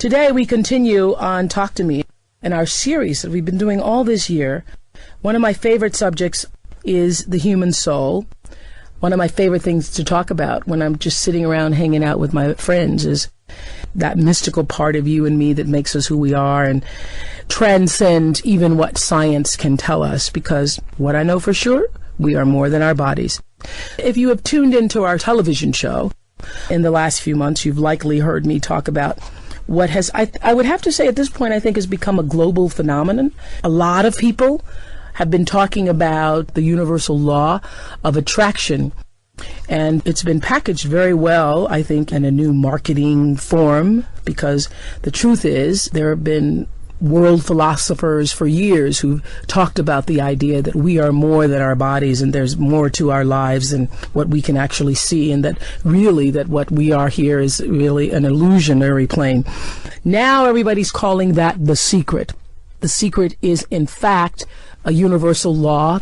Today we continue on Talk to Me in our series that we've been doing all this year. One of my favorite subjects is the human soul. One of my favorite things to talk about when I'm just sitting around hanging out with my friends is that mystical part of you and me that makes us who we are and transcend even what science can tell us, because what I know for sure, we are more than our bodies. If you have tuned into our television show in the last few months, you've likely heard me talk about what has, I would have to say at this point, I think has become a global phenomenon. A lot of people have been talking about the universal law of attraction, and it's been packaged very well, I think, in a new marketing form, because the truth is there have been world philosophers for years who've talked about the idea that we are more than our bodies and there's more to our lives than what we can actually see, and that really that what we are here is really an illusionary plane. Now everybody's calling that the secret. The secret is, in fact, a universal law.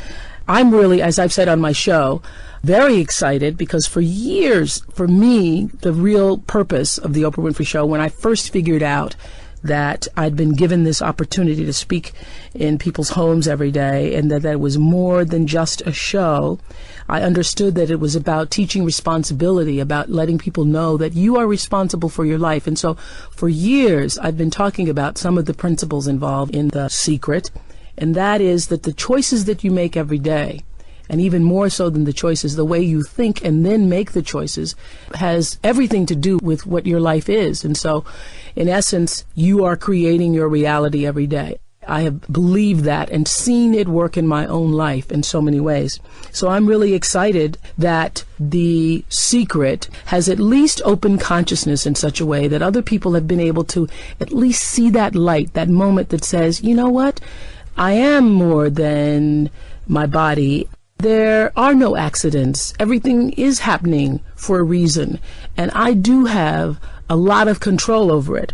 I'm really, as I've said on my show, very excited because for years, for me, the real purpose of the Oprah Winfrey Show, when I first figured out that I'd been given this opportunity to speak in people's homes every day, and that was more than just a show, I understood that it was about teaching responsibility, about letting people know that you are responsible for your life. And so for years, I've been talking about some of the principles involved in the secret, and that is that the choices that you make every day, and even more so than the choices, the way you think and then make the choices, has everything to do with what your life is. And so, in essence, you are creating your reality every day. I have believed that and seen it work in my own life in so many ways. So I'm really excited that the secret has at least opened consciousness in such a way that other people have been able to at least see that light, that moment that says, you know what, I am more than my body. There are no accidents. Everything is happening for a reason, and I do have a lot of control over it.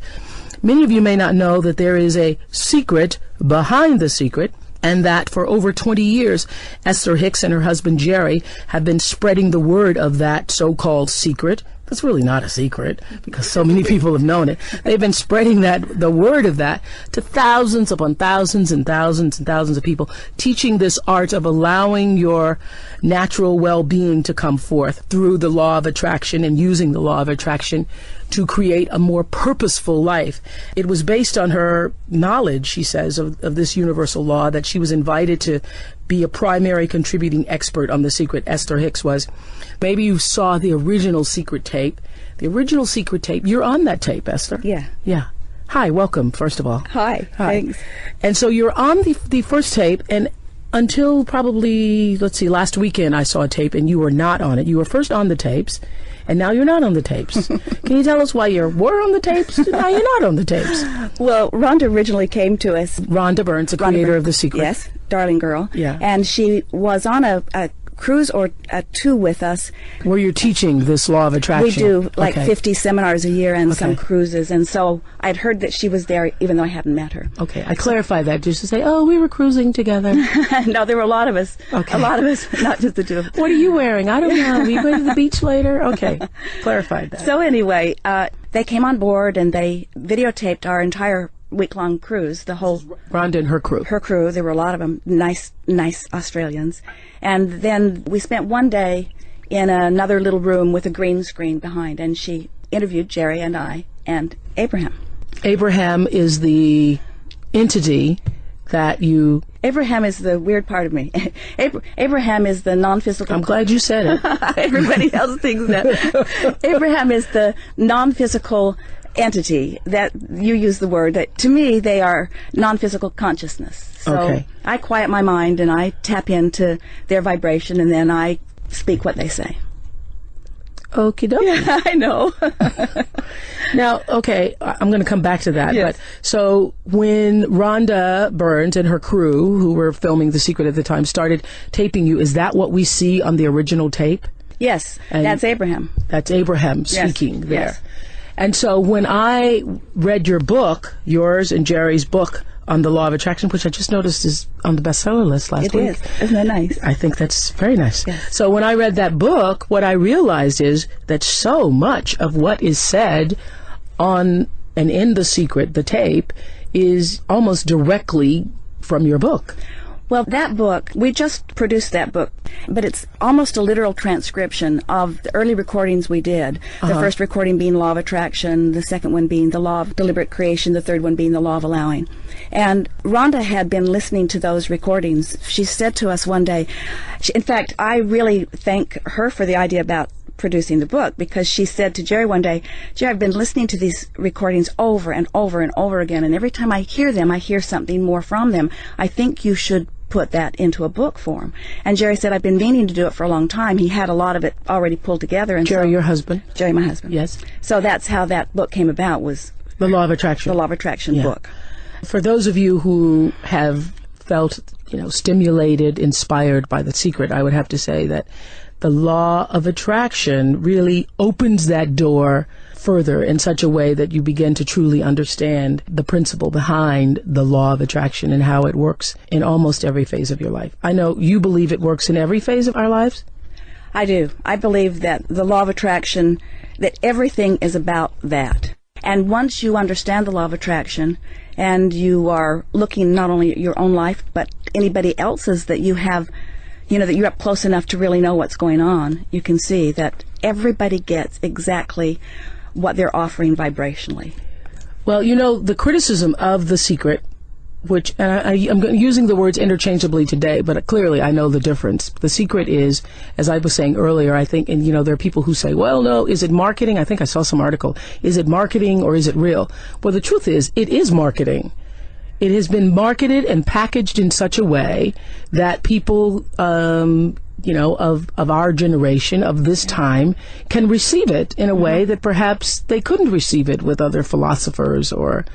Many of you may not know that there is a secret behind the secret, and that for over 20 years, Esther Hicks and her husband Jerry have been spreading the word of that so-called secret. That's really not a secret because so many people have known it. They've been spreading the word of that to thousands upon thousands and thousands and thousands of people, teaching this art of allowing your natural well-being to come forth through the law of attraction and using the law of attraction to create a more purposeful life. It was based on her knowledge, she says, of this universal law, that she was invited to be a primary contributing expert on The Secret. Esther Hicks was. Maybe you saw the original Secret tape. The original Secret tape, you're on that tape, Esther. Yeah. Yeah. Hi, welcome, first of all. Hi. Thanks. And so you're on the first tape, and until probably, last weekend I saw a tape and you were not on it. You were first on the tapes, and now you're not on the tapes. Can you tell us why you were on the tapes and now you're not on the tapes? Well, Rhonda originally came to us. Rhonda Burns, the creator of The Secret. Yes, darling girl. Yeah. And she was on a cruise or two with us. Where you're teaching this law of attraction. We do like 50 seminars a year and some Okay. cruises. And so I'd heard that she was there even though I hadn't met her. Okay, I clarify that just to say, oh, we were cruising together. No, there were a lot of us. Okay. A lot of us, not just the two. What are you wearing? I don't know. Are you going to the beach later? Okay, clarified that. So anyway, they came on board and they videotaped our entire week-long cruise, the whole... Rhonda and her crew. Her crew, there were a lot of them, nice Australians. And then we spent one day in another little room with a green screen behind, and she interviewed Jerry and I and Abraham. Abraham is the entity that you... Abraham is the weird part of me. Abraham is the non-physical... I'm glad you said it. Everybody else thinks that. Abraham is the non-physical entity that you use the word. That to me, they are non-physical consciousness. So Okay. I quiet my mind and I tap into their vibration, and then I speak what they say. Okie dokie. Yeah, I know. Now, okay, I'm going to come back to that. Yes. But so when Rhonda Burns and her crew, who were filming The Secret at the time, started taping you, is that what we see on the original tape? Yes, And that's Abraham. That's Abraham Yes, speaking there. yes. And so when I read your book, yours and Jerry's book on the law of attraction, which I just noticed is on the bestseller list last week. It is. Isn't that nice? I think that's very nice. Yes. So when I read that book, what I realized is that so much of what is said on and in The Secret, the tape, is almost directly from your book. Well, that book, we just produced that book, but it's almost a literal transcription of the early recordings we did. The first recording being Law of Attraction, the second one being the Law of Deliberate Creation, the third one being the Law of Allowing. And Rhonda had been listening to those recordings. She said to us one day, in fact, I really thank her for the idea about producing the book, because she said to Jerry one day, Jerry, I've been listening to these recordings over and over and over again, and every time I hear them, I hear something more from them. I think you should put that into a book form. And Jerry said, I've been meaning to do it for a long time. He had a lot of it already pulled together. And Jerry, your husband? Jerry, my husband. Yes. So that's how that book came about, was The Law of Attraction. The Law of Attraction book. For those of you who have felt, stimulated, inspired by The Secret, I would have to say that the Law of Attraction really opens that door further in such a way that you begin to truly understand the principle behind the Law of Attraction and how it works in almost every phase of your life. I know you believe it works in every phase of our lives. I do. I believe that the Law of Attraction, that everything is about that. And once you understand the Law of Attraction, and you are looking not only at your own life, but anybody else's that you have, that you're up close enough to really know what's going on, you can see that everybody gets exactly what they're offering vibrationally. Well, the criticism of The Secret, which, and I'm using the words interchangeably today, but clearly I know the difference. The Secret is, as I was saying earlier, I think, and there are people who say, well, no, is it marketing? I think I saw some article. Is it marketing or is it real? Well, the truth is, it is marketing. It has been marketed and packaged in such a way that people, of our generation, of this time, can receive it in a way that perhaps they couldn't receive it with other philosophers or,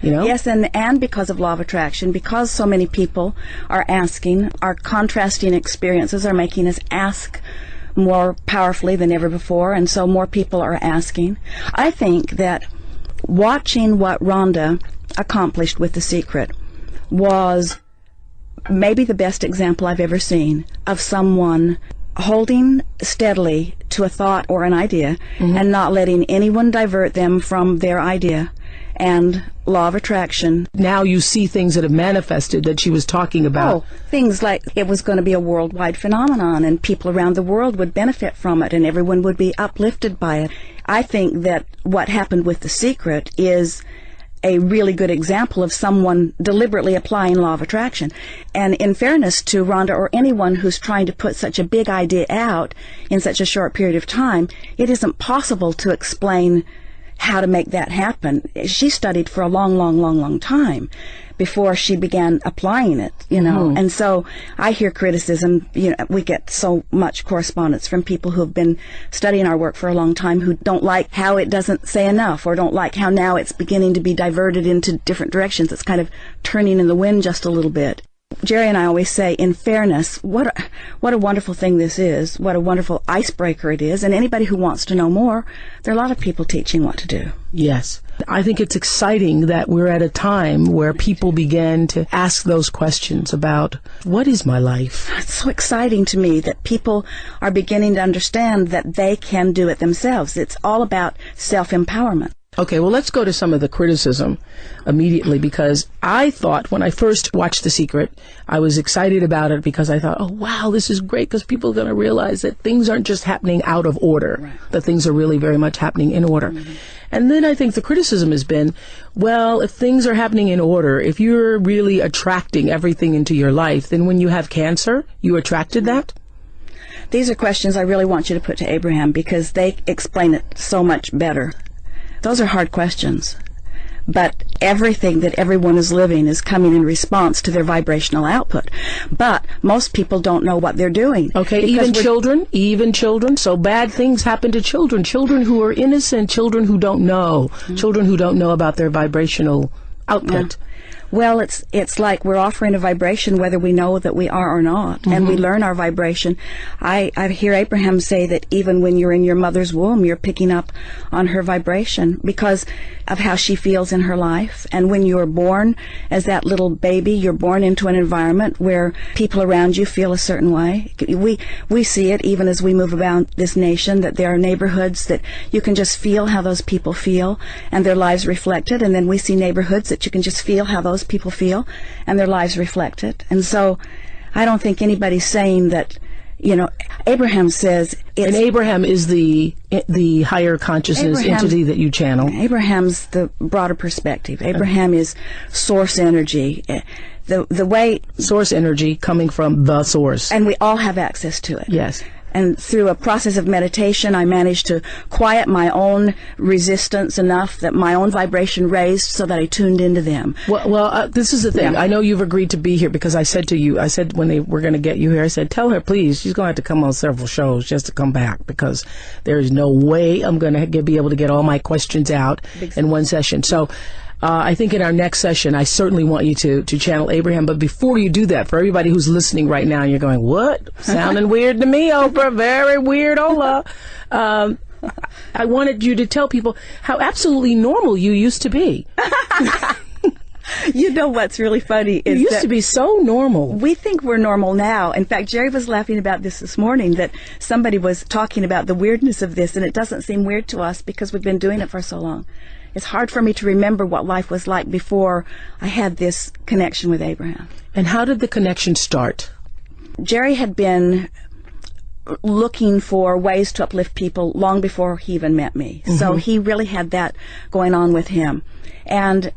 Yes, and because of Law of Attraction, because so many people are asking, our contrasting experiences are making us ask more powerfully than ever before, and so more people are asking. I think that watching what Rhonda accomplished with The Secret was maybe the best example I've ever seen of someone holding steadily to a thought or an idea and not letting anyone divert them from their idea. And Law of Attraction. Now you see things that have manifested that she was talking about. Oh, things like it was going to be a worldwide phenomenon and people around the world would benefit from it and everyone would be uplifted by it. I think that what happened with The Secret is a really good example of someone deliberately applying Law of Attraction. And in fairness to Rhonda or anyone who's trying to put such a big idea out in such a short period of time, it isn't possible to explain how to make that happen. She studied for a long time before she began applying it, And so I hear criticism, we get so much correspondence from people who have been studying our work for a long time who don't like how it doesn't say enough or don't like how now it's beginning to be diverted into different directions. It's kind of turning in the wind just a little bit. Jerry and I always say, in fairness, what a wonderful thing this is, what a wonderful icebreaker it is, and anybody who wants to know more, there are a lot of people teaching what to do. Yes. I think it's exciting that we're at a time where people begin to ask those questions about, what is my life? It's so exciting to me that people are beginning to understand that they can do it themselves. It's all about self-empowerment. Okay, well, let's go to some of the criticism immediately, because I thought when I first watched The Secret, I was excited about it because I thought, oh, wow, this is great because people are going to realize that things aren't just happening out of order, right, that things are really very much happening in order. Mm-hmm. And then I think the criticism has been, well, if things are happening in order, if you're really attracting everything into your life, then when you have cancer, you attracted that? These are questions I really want you to put to Abraham because they explain it so much better. Those are hard questions, but everything that everyone is living is coming in response to their vibrational output. But most people don't know what they're doing. Okay, even children. So bad things happen to children who are innocent, children who don't know, children who don't know about their vibrational output. Yeah. Well, it's like we're offering a vibration whether we know that we are or not, and we learn our vibration. I hear Abraham say that even when you're in your mother's womb, you're picking up on her vibration because of how she feels in her life. And when you're born as that little baby, you're born into an environment where people around you feel a certain way. We see it even as we move about this nation, that there are neighborhoods that you can just feel how those people feel and their lives reflected, and then we see neighborhoods that you can just feel how those people feel and their lives reflect it. And so I don't think anybody's saying that, Abraham says and Abraham is the higher consciousness entity that you channel. Abraham's the broader perspective. Abraham is source energy. The way source energy coming from the source. And we all have access to it. Yes. And through a process of meditation, I managed to quiet my own resistance enough that my own vibration raised so that I tuned into them. Well, this is the thing. Yeah. I know you've agreed to be here because I said to you, when they were going to get you here, I said, tell her, please, she's going to have to come on several shows just to come back because there is no way I'm going to be able to get all my questions out in one session. So I think in our next session, I certainly want you to channel Abraham. But before you do that, for everybody who's listening right now, you're going, what? Sounding weird to me, Oprah. Very weird, Ola. I wanted you to tell people how absolutely normal you used to be. You know what's really funny is you used to be so normal. We think we're normal now. In fact, Jerry was laughing about this morning, that somebody was talking about the weirdness of this, and it doesn't seem weird to us because we've been doing it for so long. It's hard for me to remember what life was like before I had this connection with Abraham. And how did the connection start? Jerry had been looking for ways to uplift people long before he even met me. So he really had that going on with him. And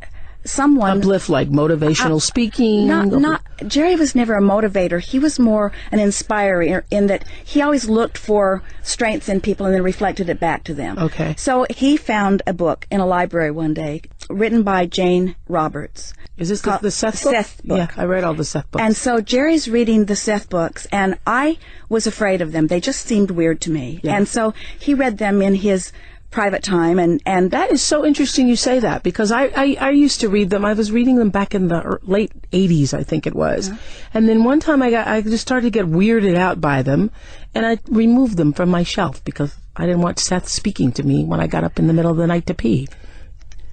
someone uplift, like motivational speaking. Not Jerry was never a motivator. He was more an inspirer in that he always looked for strengths in people and then reflected it back to them. Okay. So he found a book in a library one day written by Jane Roberts. Is this the Seth book? Seth book. Yeah, I read all the Seth books. And so Jerry's reading the Seth books, and I was afraid of them. They just seemed weird to me. Yeah. And so he read them in his private time, and that is so interesting you say that, because I used to read them. I was reading them back in the late 80s, I think it was. And then one time I just started to get weirded out by them, and I removed them from my shelf because I didn't want Seth speaking to me when I got up in the middle of the night to pee.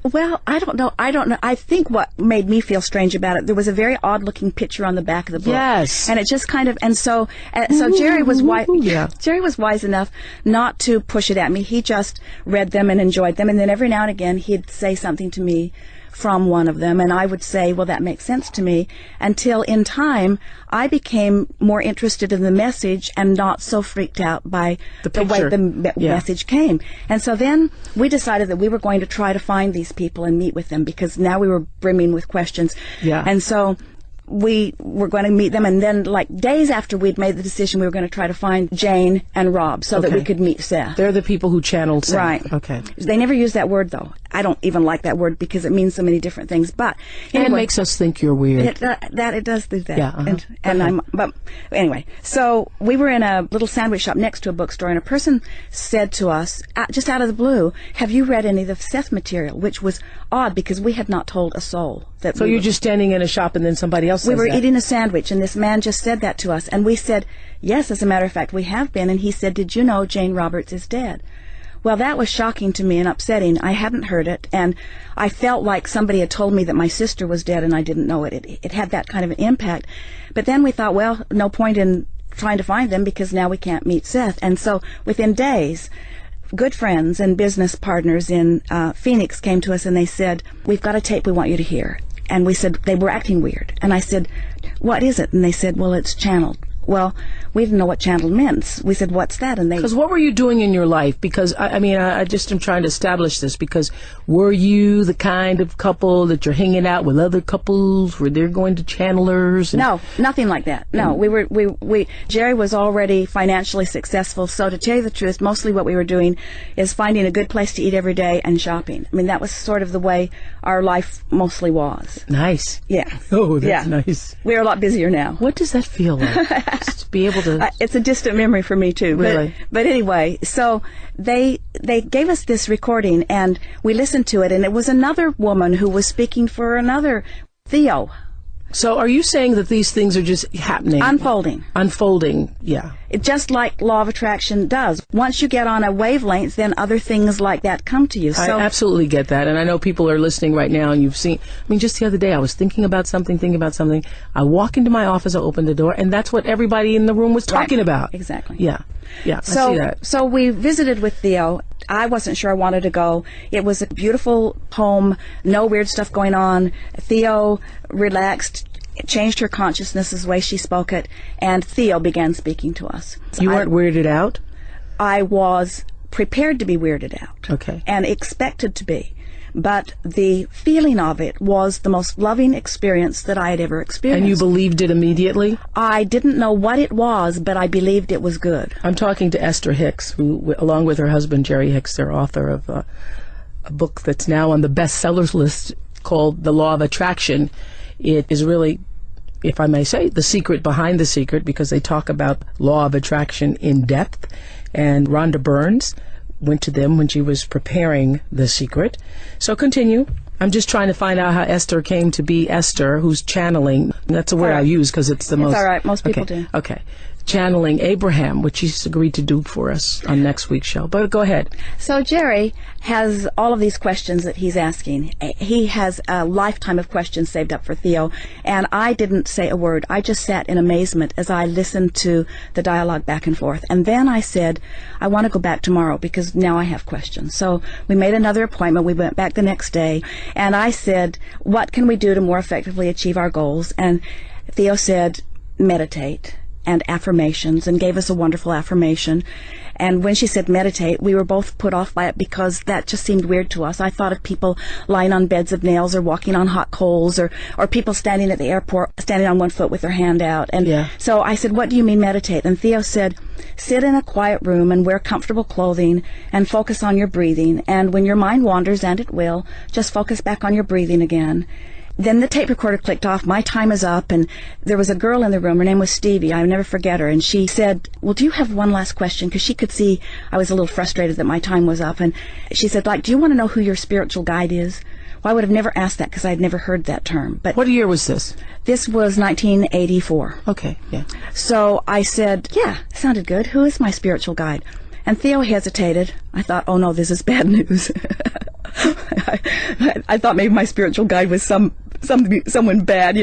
Well, I don't know. I think what made me feel strange about it, there was a very odd-looking picture on the back of the book. Yes. And it just kind of, and so Jerry was wise. Yeah. Jerry was wise enough not to push it at me. He just read them and enjoyed them, and then every now and again he'd say something to me from one of them, and I would say, well, that makes sense to me, until in time I became more interested in the message and not so freaked out by the way the message came. And so then we decided that we were going to try to find these people and meet with them, because now we were brimming with questions. Yeah. And so we were going to meet them, and then like days after we'd made the decision, we were going to try to find Jane and Rob so that we could meet Seth. They're the people who channeled Seth. Right. Okay. They never use that word, though. I don't even like that word because it means so many different things. But anyway, and it makes us think you're weird. It does do that. Yeah. But anyway, so we were in a little sandwich shop next to a bookstore, and a person said to us, just out of the blue, "Have you read any of the Seth material?" Which was odd because we had not told a soul that. So you're just standing in a shop, and then somebody else says we were that. Eating a sandwich, and this man just said that to us, and we said, "Yes, as a matter of fact, we have been." And he said, "Did you know Jane Roberts is dead?" Well, that was shocking to me and upsetting. I hadn't heard it, and I felt like somebody had told me that my sister was dead, and I didn't know it. It had that kind of an impact. But then we thought, well, no point in trying to find them because now we can't meet Seth. And so within days, good friends and business partners in Phoenix came to us, and they said, "We've got a tape we want you to hear." And we said, they were acting weird. And I said, "What is it?" And they said, "Well, it's channeled." Well, we didn't know what channeled meant. We said, "What's that?" And they... Because what were you doing in your life? Because, I just am trying to establish this. Because were you the kind of couple that you're hanging out with other couples? Were they going to channelers? No, nothing like that. No, Jerry was already financially successful. So to tell you the truth, mostly what we were doing is finding a good place to eat every day and shopping. I mean, that was sort of the way our life mostly was. Nice. Yeah. Oh, that's nice. We're a lot busier now. What does that feel like? Just to be able to... it's a distant memory for me, too. Really? But anyway, so they gave us this recording, and we listened to it, and it was another woman who was speaking for another Theo. So are you saying that these things are just happening? Unfolding, yeah. It just like law of attraction does. Once you get on a wavelength, then other things like that come to you. So I absolutely get that. And I know people are listening right now and you've seen, just the other day I was thinking about something. I walk into my office, I open the door, and that's what everybody in the room was talking about. Exactly. Yeah. I see that. So we visited with Theo. I wasn't sure I wanted to go. It was a beautiful home, no weird stuff going on. Theo relaxed, changed her consciousness as the way she spoke it, and Theo began speaking to us. You weren't weirded out? I was prepared to be weirded out. Okay. And expected to be. But the feeling of it was the most loving experience that I had ever experienced. And you believed it immediately? I didn't know what it was, but I believed it was good. I'm talking to Esther Hicks, who, along with her husband, Jerry Hicks, they're author of a book that's now on the bestsellers list called The Law of Attraction. It is really, if I may say, the secret behind the secret, because they talk about law of attraction in depth. And Rhonda Burns went to them when she was preparing The Secret. So continue. I'm just trying to find out how Esther came to be Esther, who's channeling. That's a word I use because it's the most... It's all right. Most people do. Okay. Channeling Abraham, which he's agreed to do for us on next week's show. But go ahead. So Jerry has all of these questions that he's asking. He has a lifetime of questions saved up for Theo, and I didn't say a word. I just sat in amazement as I listened to the dialogue back and forth. And then I said, I want to go back tomorrow because now I have questions. So we made another appointment. We went back the next day, and I said, what can we do to more effectively achieve our goals? And Theo said, meditate and affirmations, and gave us a wonderful affirmation. And when she said meditate, we were both put off by it because that just seemed weird to us. I thought of people lying on beds of nails or walking on hot coals, or people standing at the airport, standing on one foot with their hand out. And so I said, what do you mean meditate? And Theo said, sit in a quiet room and wear comfortable clothing and focus on your breathing. And when your mind wanders, and it will, just focus back on your breathing again. Then the tape recorder clicked off. My time is up, and there was a girl in the room. Her name was Stevie. I'll never forget her. And she said, well, do you have one last question? Because she could see I was a little frustrated that my time was up. And she said, do you want to know who your spiritual guide is? Well, I would have never asked that because I had never heard that term. But what year was this? This was 1984. Okay, yeah. So I said, yeah, sounded good. Who is my spiritual guide? And Theo hesitated. I thought, oh no, this is bad news. I thought maybe my spiritual guide was someone bad,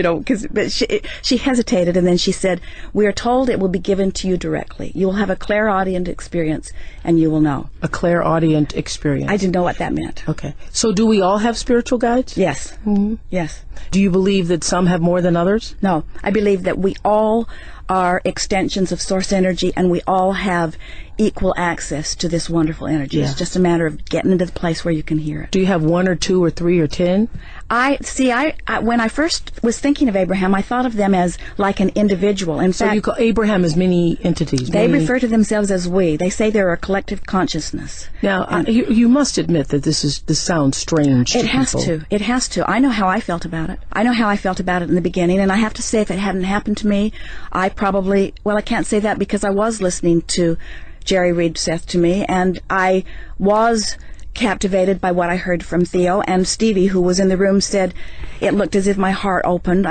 but she hesitated, and then she said, we are told it will be given to you directly. You will have a clairaudient experience, and you will know. A clairaudient experience. I didn't know what that meant. Okay. So do we all have spiritual guides? Yes. Mm-hmm. Yes. Do you believe that some have more than others? No. I believe that we all are extensions of source energy, and we all have equal access to this wonderful energy. It's just a matter of getting into the place where you can hear it. Do you have 1 or 2 or 3 or 10? When I first was thinking of Abraham, I thought of them as like an individual. In fact, you call Abraham as many entities. They refer to themselves as we. They say they're a collective consciousness. Now, you must admit that this sounds strange to people. It has to. I know how I felt about it. I know how I felt about it in the beginning, and I have to say, if it hadn't happened to me, I can't say that because I was listening to Jerry read Seth to me, and I was captivated by what I heard from Theo, and Stevie, who was in the room, said it looked as if my heart opened.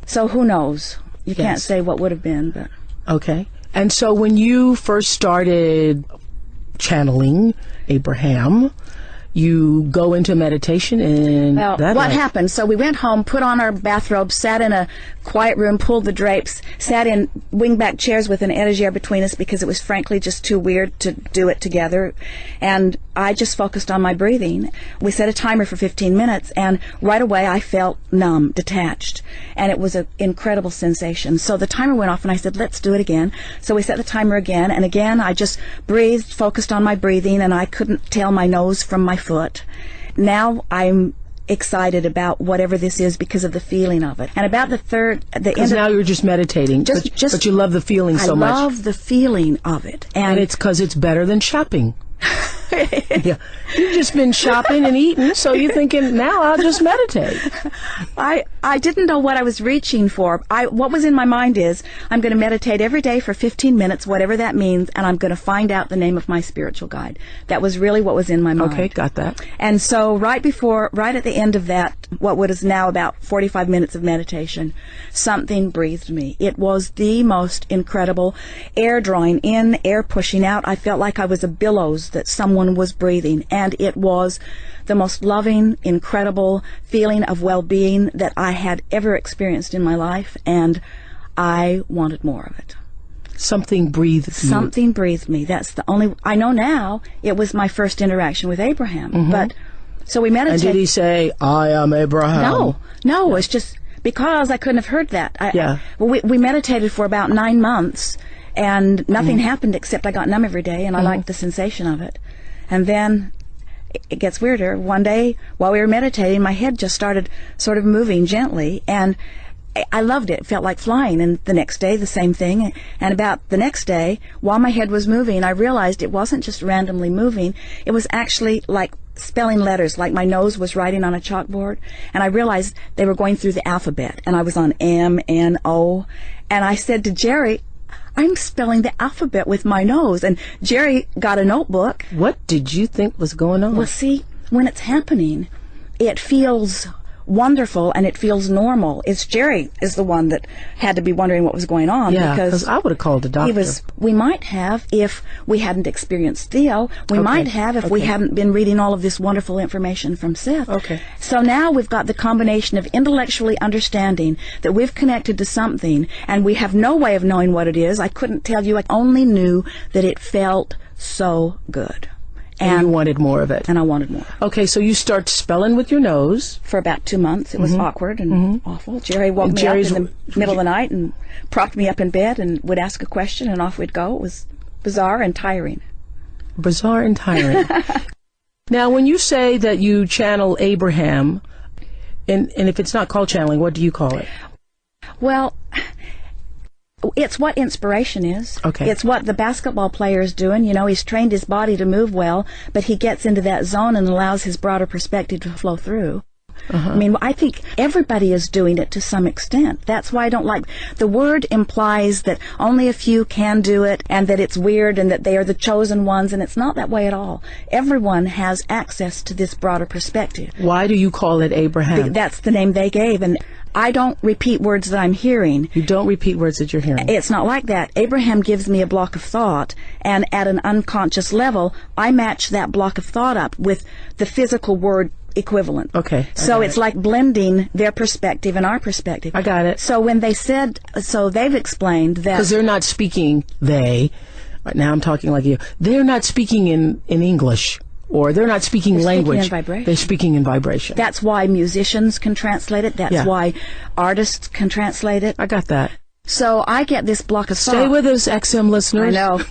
So who knows? You can't say what would have been, but... Okay. And so when you first started channeling Abraham, you go into meditation, and what happened? So we went home, put on our bathrobes, sat in a quiet room, pulled the drapes, sat in wingback chairs with an etagere between us because it was frankly just too weird to do it together. And I just focused on my breathing. We set a timer for 15 minutes, and right away I felt numb, detached, and it was an incredible sensation. So the timer went off, and I said, let's do it again. So we set the timer again, and again I just breathed, focused on my breathing, and I couldn't tell my nose from my foot. Now I'm excited about whatever this is because of the feeling of it. And about because now you're just meditating, but you love the feeling so much. I love the feeling of it. And it's because it's better than shopping. Yeah. You've just been shopping and eating, so you're thinking, now I'll just meditate. I didn't know what I was reaching for. What was in my mind is, I'm going to meditate every day for 15 minutes, whatever that means, and I'm going to find out the name of my spiritual guide. That was really what was in my mind. Okay, got that. And so right at the end of that what is now about 45 minutes of meditation, something breathed me. It was the most incredible air drawing in, air pushing out. I felt like I was a billows that someone was breathing, and it was the most loving, incredible feeling of well-being that I had ever experienced in my life, and I wanted more of it. Something breathed you. Something breathed me. That's the only... I know now it was my first interaction with Abraham, but... So we meditated. And did he say, I am Abraham? No, it's just because I couldn't have heard that. We meditated for about 9 months, and nothing happened except I got numb every day, and I liked the sensation of it. And then it gets weirder. One day, while we were meditating, my head just started sort of moving gently, and I loved it. It felt like flying. And the next day, the same thing. And about the next day, while my head was moving, I realized it wasn't just randomly moving. It was actually like spelling letters, like my nose was writing on a chalkboard. And I realized they were going through the alphabet. And I was on M, N, O. And I said to Jerry, I'm spelling the alphabet with my nose. And Jerry got a notebook. What did you think was going on? Well, see, when it's happening, it feels wonderful and it feels normal. It's Jerry is the one that had to be wondering what was going on. Yeah, because I would have called the doctor. We might have if we hadn't experienced Theo. We might have if we hadn't been reading all of this wonderful information from Seth. Okay. So now we've got the combination of intellectually understanding that we've connected to something, and we have no way of knowing what it is. I couldn't tell you. I only knew that it felt so good. And you wanted more of it. And I wanted more. Okay, so you start spelling with your nose. For about 2 months. It was awkward and awful. Jerry woke me up in the middle of the night and propped me up in bed and would ask a question, and off we'd go. It was bizarre and tiring. Bizarre and tiring. Now, when you say that you channel Abraham, and if it's not called channeling, what do you call it? Well, it's what inspiration is. Okay. It's what the basketball player is doing. You know, he's trained his body to move well, but he gets into that zone and allows his broader perspective to flow through. I mean, I think everybody is doing it to some extent. That's why I don't like... The word implies that only a few can do it, and that it's weird, and that they are the chosen ones, and it's not that way at all. Everyone has access to this broader perspective. Why do you call it Abraham? That's the name they gave, and I don't repeat words that I'm hearing. You don't repeat words that you're hearing. It's not like that. Abraham gives me a block of thought, and at an unconscious level, I match that block of thought up with the physical word equivalent. Okay. So it's like blending their perspective and our perspective. I got it. So when they said, so they've explained that... Because they're not speaking, right now I'm talking like you, they're not speaking in English. Or they're not speaking language. Speaking in vibration. They're speaking in vibration. That's why musicians can translate it. That's why artists can translate it. I got that. So I get this block of thought. Stay with us, XM listeners. I know.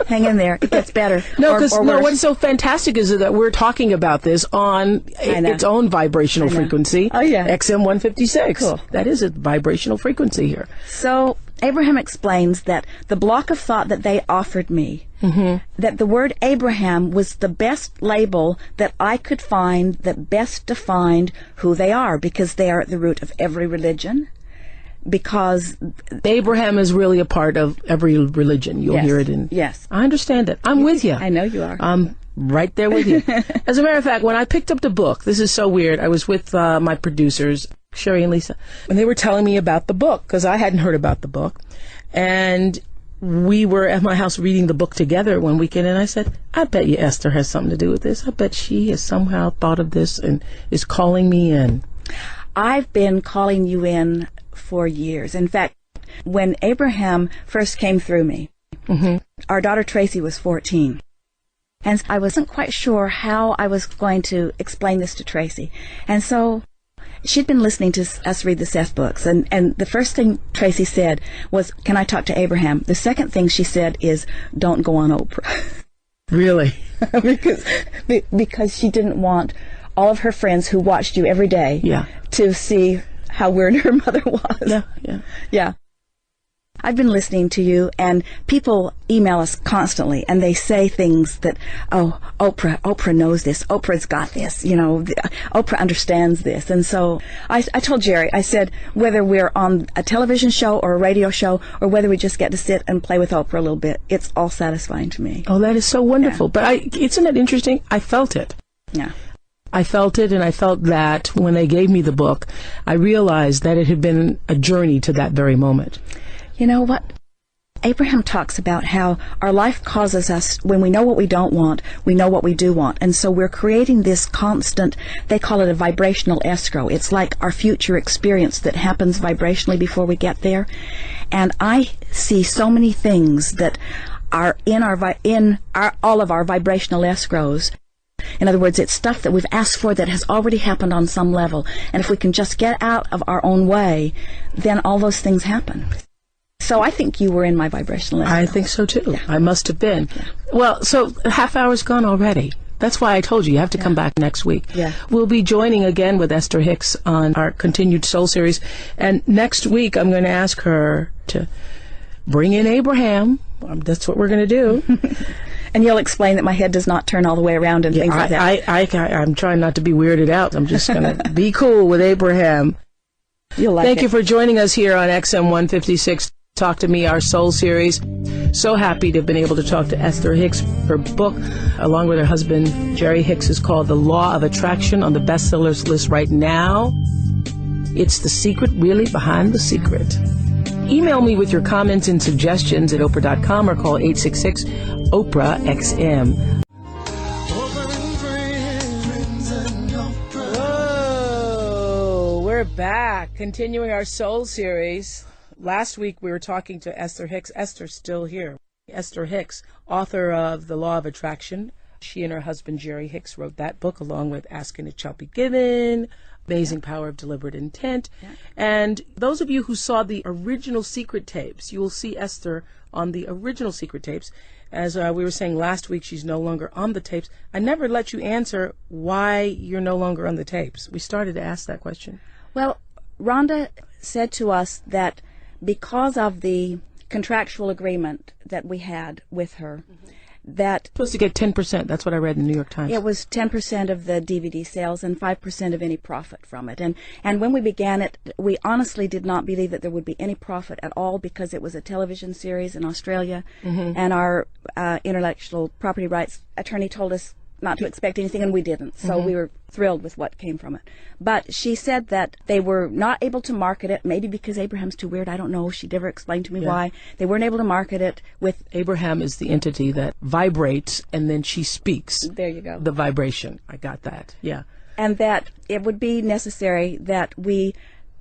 Hang in there. It gets better. No, because what's so fantastic is that we're talking about this on its own vibrational frequency. Oh, yeah. XM 156. Cool. That is a vibrational frequency here. So Abraham explains that the block of thought that they offered me, that the word Abraham was the best label that I could find that best defined who they are, because they are at the root of every religion. Because Abraham is really a part of every religion. You'll hear it in... Yes. I understand it. I'm with you. I know you are. I'm right there with you. As a matter of fact, when I picked up the book, this is so weird, I was with my producers, Sherry and Lisa, and they were telling me about the book, because I hadn't heard about the book. And we were at my house reading the book together one weekend, and I said, I bet you Esther has something to do with this. I bet she has somehow thought of this and is calling me in. I've been calling you in for years. In fact, when Abraham first came through me, our daughter Tracy was 14. And I wasn't quite sure how I was going to explain this to Tracy. And so she'd been listening to us read the Seth books. And the first thing Tracy said was, can I talk to Abraham? The second thing she said is, don't go on Oprah. Really? Because she didn't want all of her friends who watched you every day to see how weird her mother was. Yeah. I've been listening to you, and people email us constantly, and they say things that, oh, Oprah knows this. Oprah's got this. You know, Oprah understands this. And so I told Jerry, I said, whether we're on a television show or a radio show, or whether we just get to sit and play with Oprah a little bit, it's all satisfying to me. Oh, that is so wonderful. But isn't it interesting? I felt it. Yeah. I felt it, and I felt that when they gave me the book, I realized that it had been a journey to that very moment. You know what? Abraham talks about how our life causes us, when we know what we don't want, we know what we do want. And so we're creating this constant, they call it a vibrational escrow. It's like our future experience that happens vibrationally before we get there. And I see so many things that are in all of our vibrational escrows. In other words, it's stuff that we've asked for that has already happened on some level. And if we can just get out of our own way, then all those things happen. So I think you were in my vibrational escrow. I think so, too. Yeah. I must have been. Yeah. Well, so a half hour's gone already. That's why I told you have to come back next week. Yeah. We'll be joining again with Esther Hicks on our continued Soul series. And next week, I'm going to ask her to bring in Abraham. That's what we're going to do. And you'll explain that my head does not turn all the way around and things like that. I'm trying not to be weirded out. I'm just going to be cool with Abraham. You'll like Thank it. you for joining us here on XM 156. Talk to Me, our Soul series. So happy to have been able to talk to Esther Hicks. Her book, along with her husband, Jerry Hicks, is called The Law of Attraction, on the bestsellers list right now. It's the secret really behind the secret. Email me with your comments and suggestions at Oprah.com or call 866-OPRAH-XM. Whoa, we're back, continuing our Soul series. Last week we were talking to Esther Hicks. Esther's still here. Esther Hicks, author of The Law of Attraction. She and her husband, Jerry Hicks, wrote that book along with Asking It Shall Be Given, Amazing Power of Deliberate Intent. Yeah. And those of you who saw the original secret tapes, you will see Esther on the original secret tapes. As we were saying last week, she's no longer on the tapes. I never let you answer why you're no longer on the tapes. We started to ask that question. Well, Rhonda said to us that because of the contractual agreement that we had with her, that supposed to get 10%. That's what I read in the New York Times. It was 10% of the DVD sales and 5% of any profit from it. And when we began it, we honestly did not believe that there would be any profit at all because it was a television series in Australia. And our intellectual property rights attorney told us not to expect anything, and we didn't. So we were thrilled with what came from it. But she said that they were not able to market it, maybe because Abraham's too weird. I don't know. She never explained to me why. They weren't able to market it with... Abraham is the entity that vibrates, and then she speaks. There you go. The vibration. I got that. Yeah. And that it would be necessary that we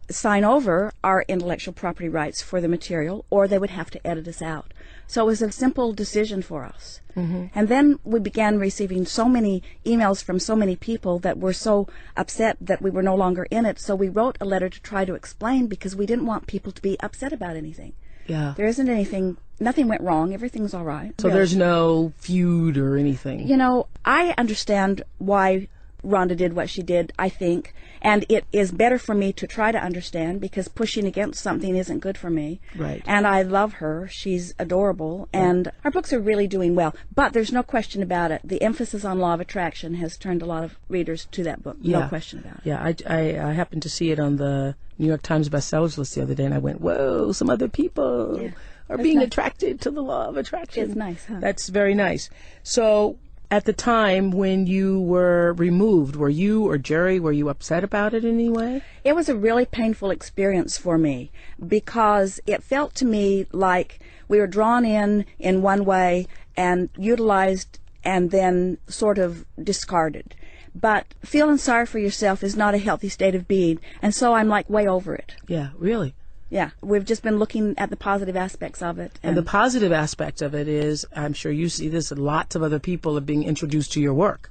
sign over our intellectual property rights for the material, or they would have to edit us out. So it was a simple decision for us. And then we began receiving so many emails from so many people that were so upset that we were no longer in it. So we wrote a letter to try to explain, because we didn't want people to be upset about anything. Yeah. There isn't anything, nothing went wrong, everything's all right. So there's no feud or anything. You know, I understand why Rhonda did what she did, I think, and it is better for me to try to understand, because pushing against something isn't good for me. Right. And I love her. She's adorable, and our books are really doing well. But there's no question about it. The emphasis on law of attraction has turned a lot of readers to that book. No question about it. Yeah, I happened to see it on the New York Times bestsellers list the other day, and I went, whoa, some other people are being attracted to the law of attraction. It's nice, huh? That's very nice. So at the time when you were removed, were you or Jerry, were you upset about it in any way? It was a really painful experience for me, because it felt to me like we were drawn in one way and utilized and then sort of discarded. But feeling sorry for yourself is not a healthy state of being, and so I'm like way over it. Yeah, really? Yeah, we've just been looking at the positive aspects of it. And the positive aspect of it is, I'm sure you see this, lots of other people are being introduced to your work,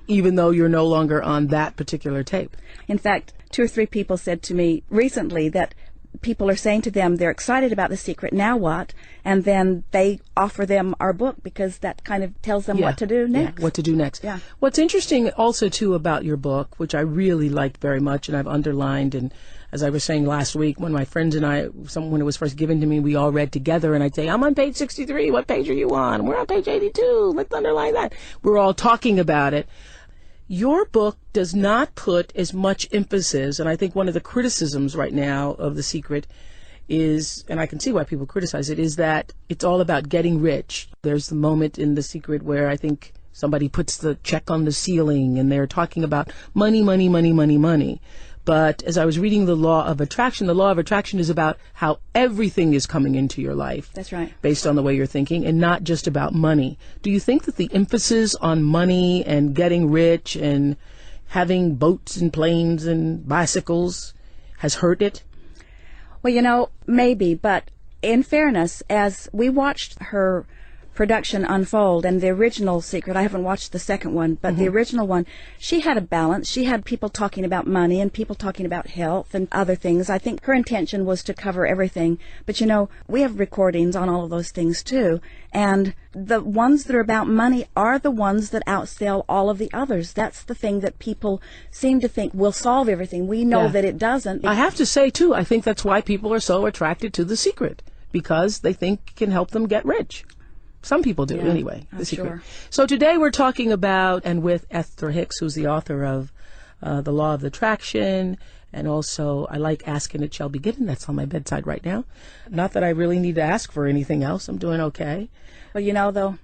even though you're no longer on that particular tape. In fact, 2 or 3 people said to me recently that people are saying to them they're excited about The Secret, now what? And then they offer them our book, because that kind of tells them what to do next. Yeah, what to do next. Yeah. What's interesting also, too, about your book, which I really liked very much and I've underlined, and as I was saying last week, when my friends and I, when it was first given to me, we all read together, and I'd say, I'm on page 63. What page are you on? We're on page 82. Let's underline that. We're all talking about it. Your book does not put as much emphasis, and I think one of the criticisms right now of The Secret is, and I can see why people criticize it, is that it's all about getting rich. There's the moment in The Secret where I think Somebody puts the check on the ceiling and they're talking about money, money, money, money, money. But as I was reading the law of attraction is about how everything is coming into your life. That's right. Based on the way you're thinking, and not just about money. Do you think that the emphasis on money and getting rich and having boats and planes and bicycles has hurt it? Well, maybe, but in fairness, as we watched her production unfold, and the original Secret, I haven't watched the second one, but the original one, she had a balance. She had people talking about money and people talking about health and other things. I think her intention was to cover everything. But we have recordings on all of those things too, and the ones that are about money are the ones that outsell all of the others. That's the thing that people seem to think will solve everything. We know that it doesn't. I have to say too, I think that's why people are so attracted to The Secret, because they think it can help them get rich. Some people do, anyway. The Secret. Sure. So today we're talking about, and with Esther Hicks, who's the author of The Law of Attraction, and also I Like Asking It Shall Be Given. That's on my bedside right now. Not that I really need to ask for anything else. I'm doing okay. Well, though,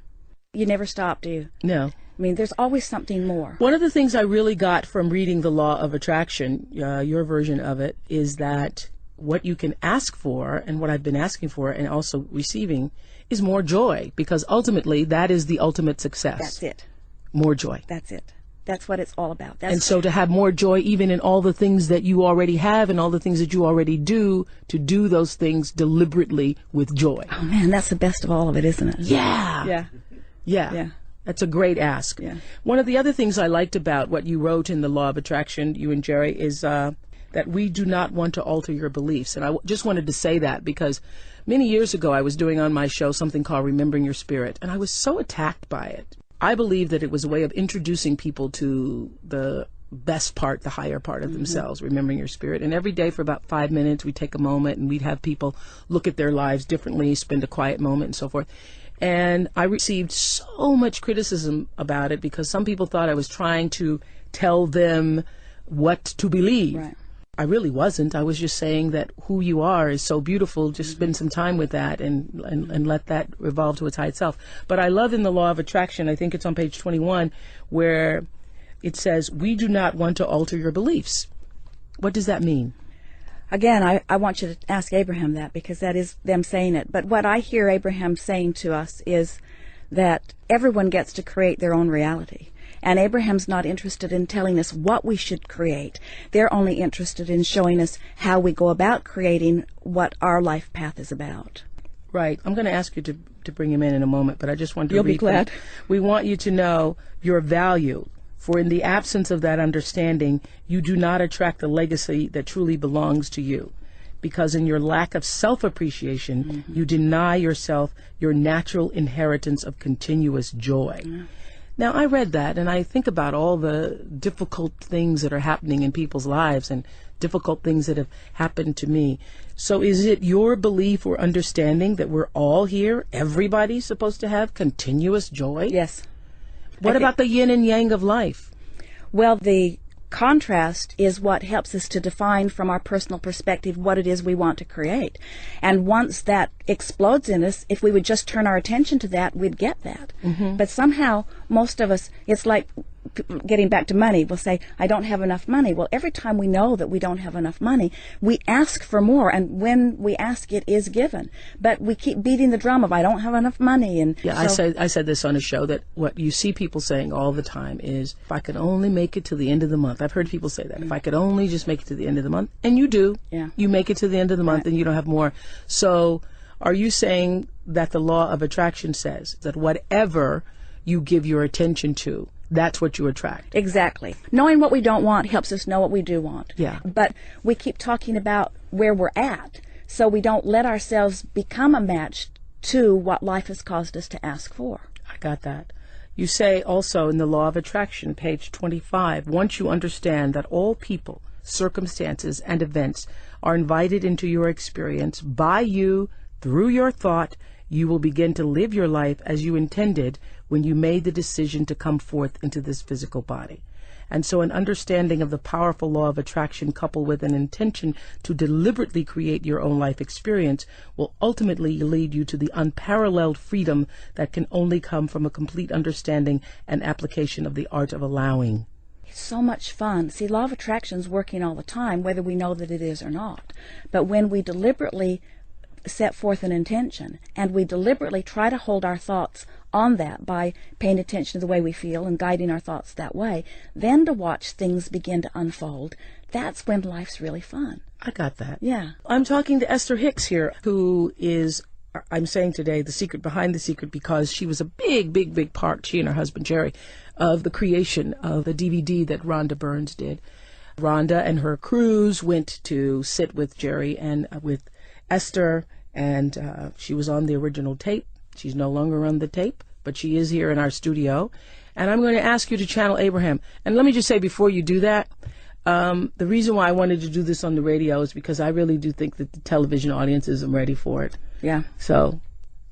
you never stop, do you? No. I mean, there's always something more. One of the things I really got from reading The Law of Attraction, your version of it, is that what you can ask for, and what I've been asking for and also receiving, is more joy, because ultimately that is the ultimate success. That's it. More joy. That's it. That's what it's all about. And so to have more joy even in all the things that you already have and all the things that you already do, to do those things deliberately with joy. Oh man, that's the best of all of it, isn't it? Yeah. Yeah. That's a great ask. Yeah. One of the other things I liked about what you wrote in The Law of Attraction, you and Jerry, is that we do not want to alter your beliefs. And I just wanted to say that because many years ago I was doing on my show something called Remembering Your Spirit, and I was so attacked by it. I believe that it was a way of introducing people to the best part, the higher part of themselves, remembering your spirit. And every day for about 5 minutes, we'd take a moment and we'd have people look at their lives differently, spend a quiet moment and so forth. And I received so much criticism about it because some people thought I was trying to tell them what to believe. Right. I really wasn't. I was just saying that who you are is so beautiful. Just spend some time with that and let that evolve to its high self. But I love in The Law of Attraction, I think it's on page 21, where it says, we do not want to alter your beliefs. What does that mean? Again, I want you to ask Abraham that, because that is them saying it. But what I hear Abraham saying to us is that everyone gets to create their own reality. And Abraham's not interested in telling us what we should create. They're only interested in showing us how we go about creating what our life path is about. Right. I'm going to ask you to bring him in a moment, but I just want to You'll be read glad. We want you to know your value, for in the absence of that understanding, you do not attract the legacy that truly belongs to you. Because in your lack of self-appreciation, you deny yourself your natural inheritance of continuous joy. Now, I read that, and I think about all the difficult things that are happening in people's lives and difficult things that have happened to me. So is it your belief or understanding that we're all here, everybody's supposed to have continuous joy? Yes. What about the yin and yang of life? Well, the contrast is what helps us to define from our personal perspective what it is we want to create. And once that explodes in us, if we would just turn our attention to that, we'd get that. But somehow, most of us, it's like getting back to money, we'll say, I don't have enough money. Well, every time we know that we don't have enough money, we ask for more, and when we ask, it is given. But we keep beating the drum of, I don't have enough money. And yeah, I said this on a show, that what you see people saying all the time is, if I could only make it to the end of the month. I've heard people say that. If I could only just make it to the end of the month. And you do. Yeah. You make it to the end of the month and you don't have more. So are you saying that the law of attraction says that whatever you give your attention to, that's what you attract? Exactly. Knowing what we don't want helps us know what we do want. Yeah. But we keep talking about where we're at, so we don't let ourselves become a match to what life has caused us to ask for. I got that. You say also in the Law of Attraction, page 25, once you understand that all people, circumstances, and events are invited into your experience by you through your thought, you will begin to live your life as you intended when you made the decision to come forth into this physical body. And so an understanding of the powerful law of attraction coupled with an intention to deliberately create your own life experience will ultimately lead you to the unparalleled freedom that can only come from a complete understanding and application of the art of allowing. It's so much fun. See, law of attraction's working all the time, whether we know that it is or not. But when we deliberately set forth an intention and we deliberately try to hold our thoughts on that by paying attention to the way we feel and guiding our thoughts that way, then to watch things begin to unfold, that's when life's really fun. I got that. Yeah. I'm talking to Esther Hicks here, who is, I'm saying today, the secret behind the secret, because she was a big part, she and her husband Jerry, of the creation of the DVD that Rhonda Burns did. Rhonda and her crews went to sit with Jerry and with Esther, and she was on the original tape. She's no longer on the tape, but she is here in our studio. And I'm going to ask you to channel Abraham. And let me just say before you do that, the reason why I wanted to do this on the radio is because I really do think that the television audience isn't ready for it. Yeah. So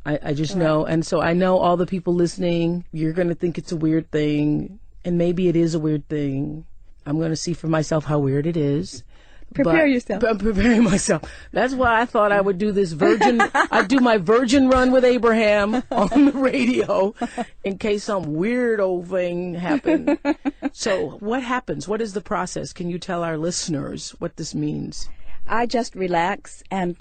I just know. And so I know all the people listening, you're going to think it's a weird thing. And maybe it is a weird thing. I'm going to see for myself how weird it is. Prepare yourself. I'm preparing myself. That's why I thought I would do this I'd do my virgin run with Abraham on the radio in case some weirdo thing happened. So what happens? What is the process? Can you tell our listeners what this means? I just relax and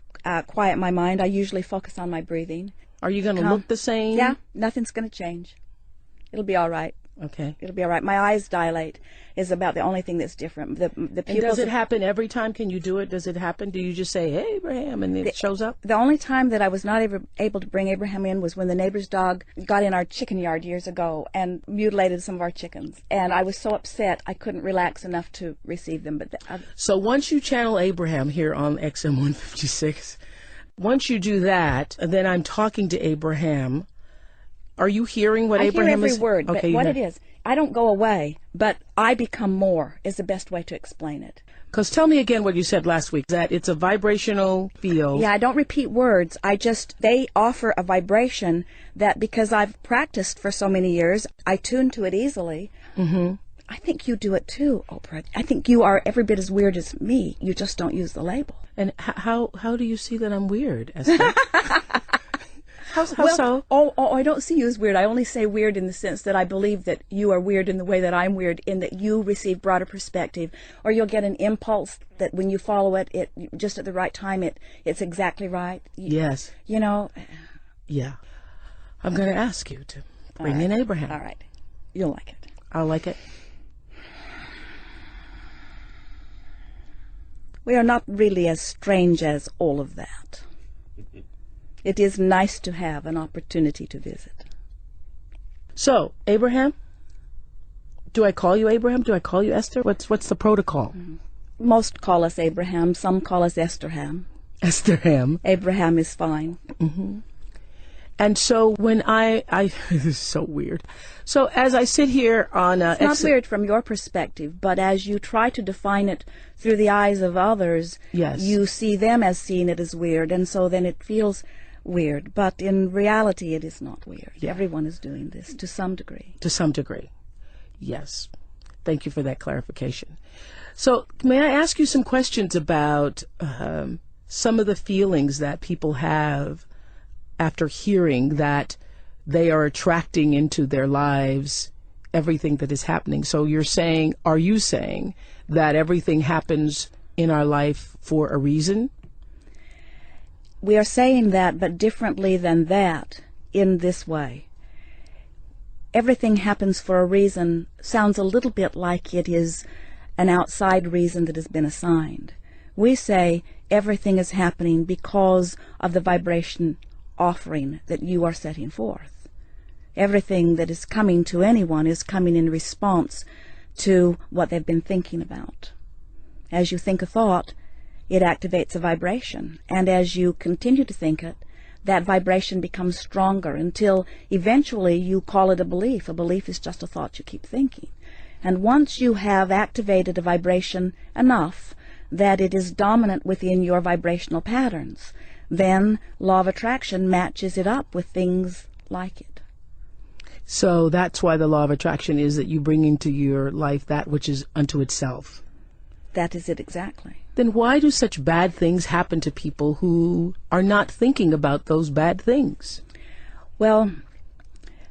quiet my mind. I usually focus on my breathing. Are you going to look the same? Yeah, nothing's going to change. It'll be all right. Okay. It'll be all right. My eyes dilate is about the only thing that's different. The pupils. And does it happen every time? Can you do it? Does it happen? Do you just say, "Hey, Abraham," and it shows up? The only time that I was not able to bring Abraham in was when the neighbor's dog got in our chicken yard years ago and mutilated some of our chickens. And I was so upset I couldn't relax enough to receive them. But so once you channel Abraham here on XM 156, once you do that, then I'm talking to Abraham. Are you hearing what Abraham is? I hear every word, okay, but what it is, I don't go away, but I become more is the best way to explain it. Because tell me again what you said last week, that it's a vibrational field. Yeah, I don't repeat words. They offer a vibration that because I've practiced for so many years, I tune to it easily. Mm-hmm. I think you do it too, Oprah. I think you are every bit as weird as me. You just don't use the label. And how do you see that I'm weird, Esther? How so? I don't see you as weird. I only say weird in the sense that I believe that you are weird in the way that I'm weird, in that you receive broader perspective, or you'll get an impulse that when you follow it just at the right time, it's exactly right. Yes. You know. Yeah. I'm going to ask you to bring in Abraham. All right. You'll like it. I'll like it. We are not really as strange as all of that. It is nice to have an opportunity to visit. So, Abraham? Do I call you Abraham? Do I call you Esther? What's the protocol? Mm-hmm. Most call us Abraham. Some call us Estherham. Estherham. Abraham is fine. Mm-hmm. And so when this is so weird. So as I sit here on... it's not weird from your perspective, but as you try to define it through the eyes of others, yes, you see them as seeing it as weird, and so then it feels weird. But in reality, it is not weird. Yeah. Everyone is doing this to some degree. To some degree. Yes. Thank you for that clarification. So may I ask you some questions about some of the feelings that people have after hearing that they are attracting into their lives everything that is happening? So are you saying that everything happens in our life for a reason? We are saying that, but differently than that, in this way. Everything happens for a reason sounds a little bit like it is an outside reason that has been assigned. We say everything is happening because of the vibration offering that you are setting forth. Everything that is coming to anyone is coming in response to what they've been thinking about. As you think a thought, it activates a vibration, and as you continue to think it, that vibration becomes stronger until eventually you call it a belief. A belief is just a thought you keep thinking. And once you have activated a vibration enough that it is dominant within your vibrational patterns, then law of attraction matches it up with things like it. So that's why the law of attraction is that you bring into your life that which is unto itself. That is it exactly. Then why do such bad things happen to people who are not thinking about those bad things? Well,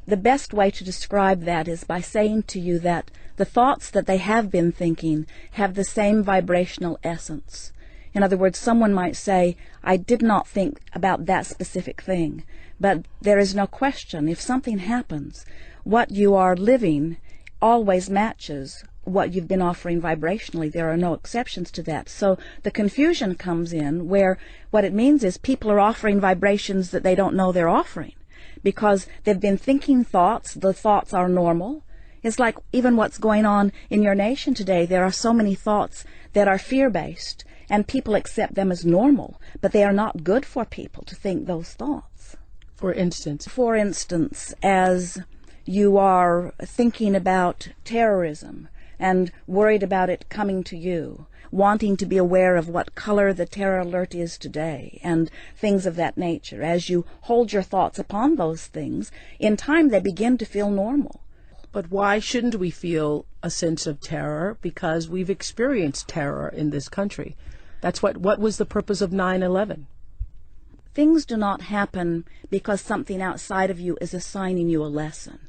the best way to describe that is by saying to you that the thoughts that they have been thinking have the same vibrational essence. In other words, someone might say, I did not think about that specific thing. But there is no question, if something happens, what you are living always matches what you've been offering vibrationally. There are no exceptions to that. So the confusion comes in where what it means is people are offering vibrations that they don't know they're offering because they've been thinking thoughts. The thoughts are normal. It's like even what's going on in your nation today. There are so many thoughts that are fear-based, and people accept them as normal, but they are not good for people to think those thoughts. For instance? For instance, as you are thinking about terrorism and worried about it coming to you, wanting to be aware of what color the terror alert is today, and things of that nature, as you hold your thoughts upon those things, in time they begin to feel normal. But why shouldn't we feel a sense of terror? Because we've experienced terror in this country. That's what was the purpose of 9/11? Things do not happen because something outside of you is assigning you a lesson.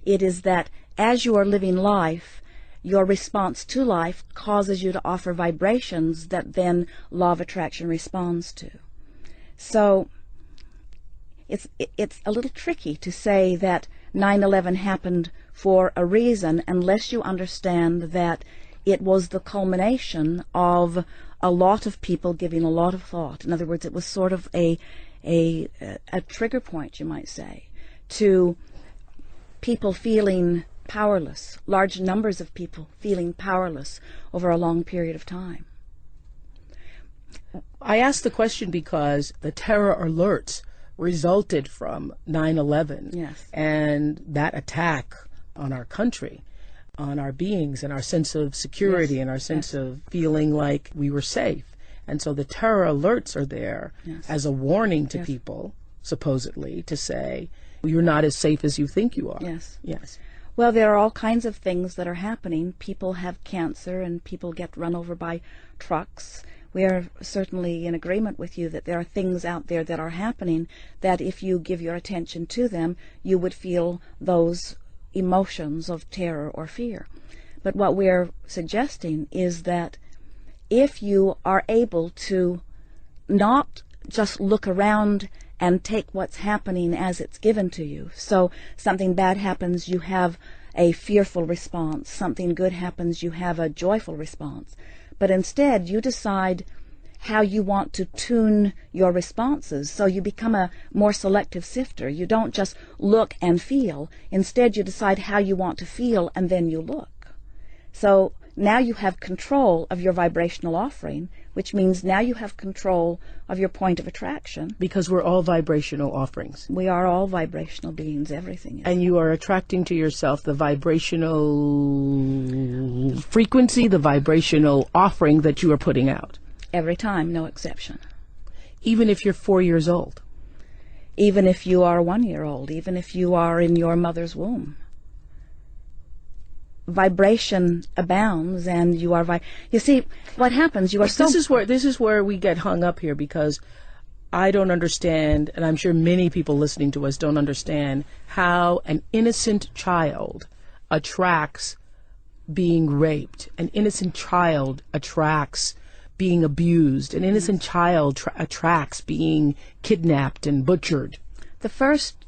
It is that as you are living life, your response to life causes you to offer vibrations that then law of attraction responds to. So it's a little tricky to say that 9/11 happened for a reason unless you understand that it was the culmination of a lot of people giving a lot of thought. In other words, it was sort of a trigger point, you might say, to people feeling powerless, large numbers of people feeling powerless over a long period of time. I asked the question because the terror alerts resulted from 9/11. Yes. And that attack on our country, on our beings and our sense of security, yes, and our sense yes, of feeling like we were safe. And so the terror alerts are there yes, as a warning to yes, people, supposedly, to say, you're not as safe as you think you are. Yes. Yes. Well, there are all kinds of things that are happening. People have cancer and people get run over by trucks. We are certainly in agreement with you that there are things out there that are happening that if you give your attention to them, you would feel those emotions of terror or fear. But what we're suggesting is that if you are able to not just look around and take what's happening as it's given to you. So something bad happens, you have a fearful response. Something good happens, you have a joyful response. But instead, you decide how you want to tune your responses, so you become a more selective sifter. You don't just look and feel. Instead, you decide how you want to feel, and then you look. So now you have control of your vibrational offering, which means now you have control of your point of attraction. Because we're all vibrational offerings. We are all vibrational beings, everything is. And you are attracting to yourself the vibrational frequency, the vibrational offering that you are putting out. Every time, no exception. Even if you're 4 years old. Even if you are 1 year old, even if you are in your mother's womb. Vibration abounds, and you are you see what happens, you are so this is where we get hung up here, because I don't understand, and I'm sure many people listening to us don't understand, how an innocent child attracts being raped. An innocent child attracts being abused. An innocent child attracts being kidnapped and butchered. The first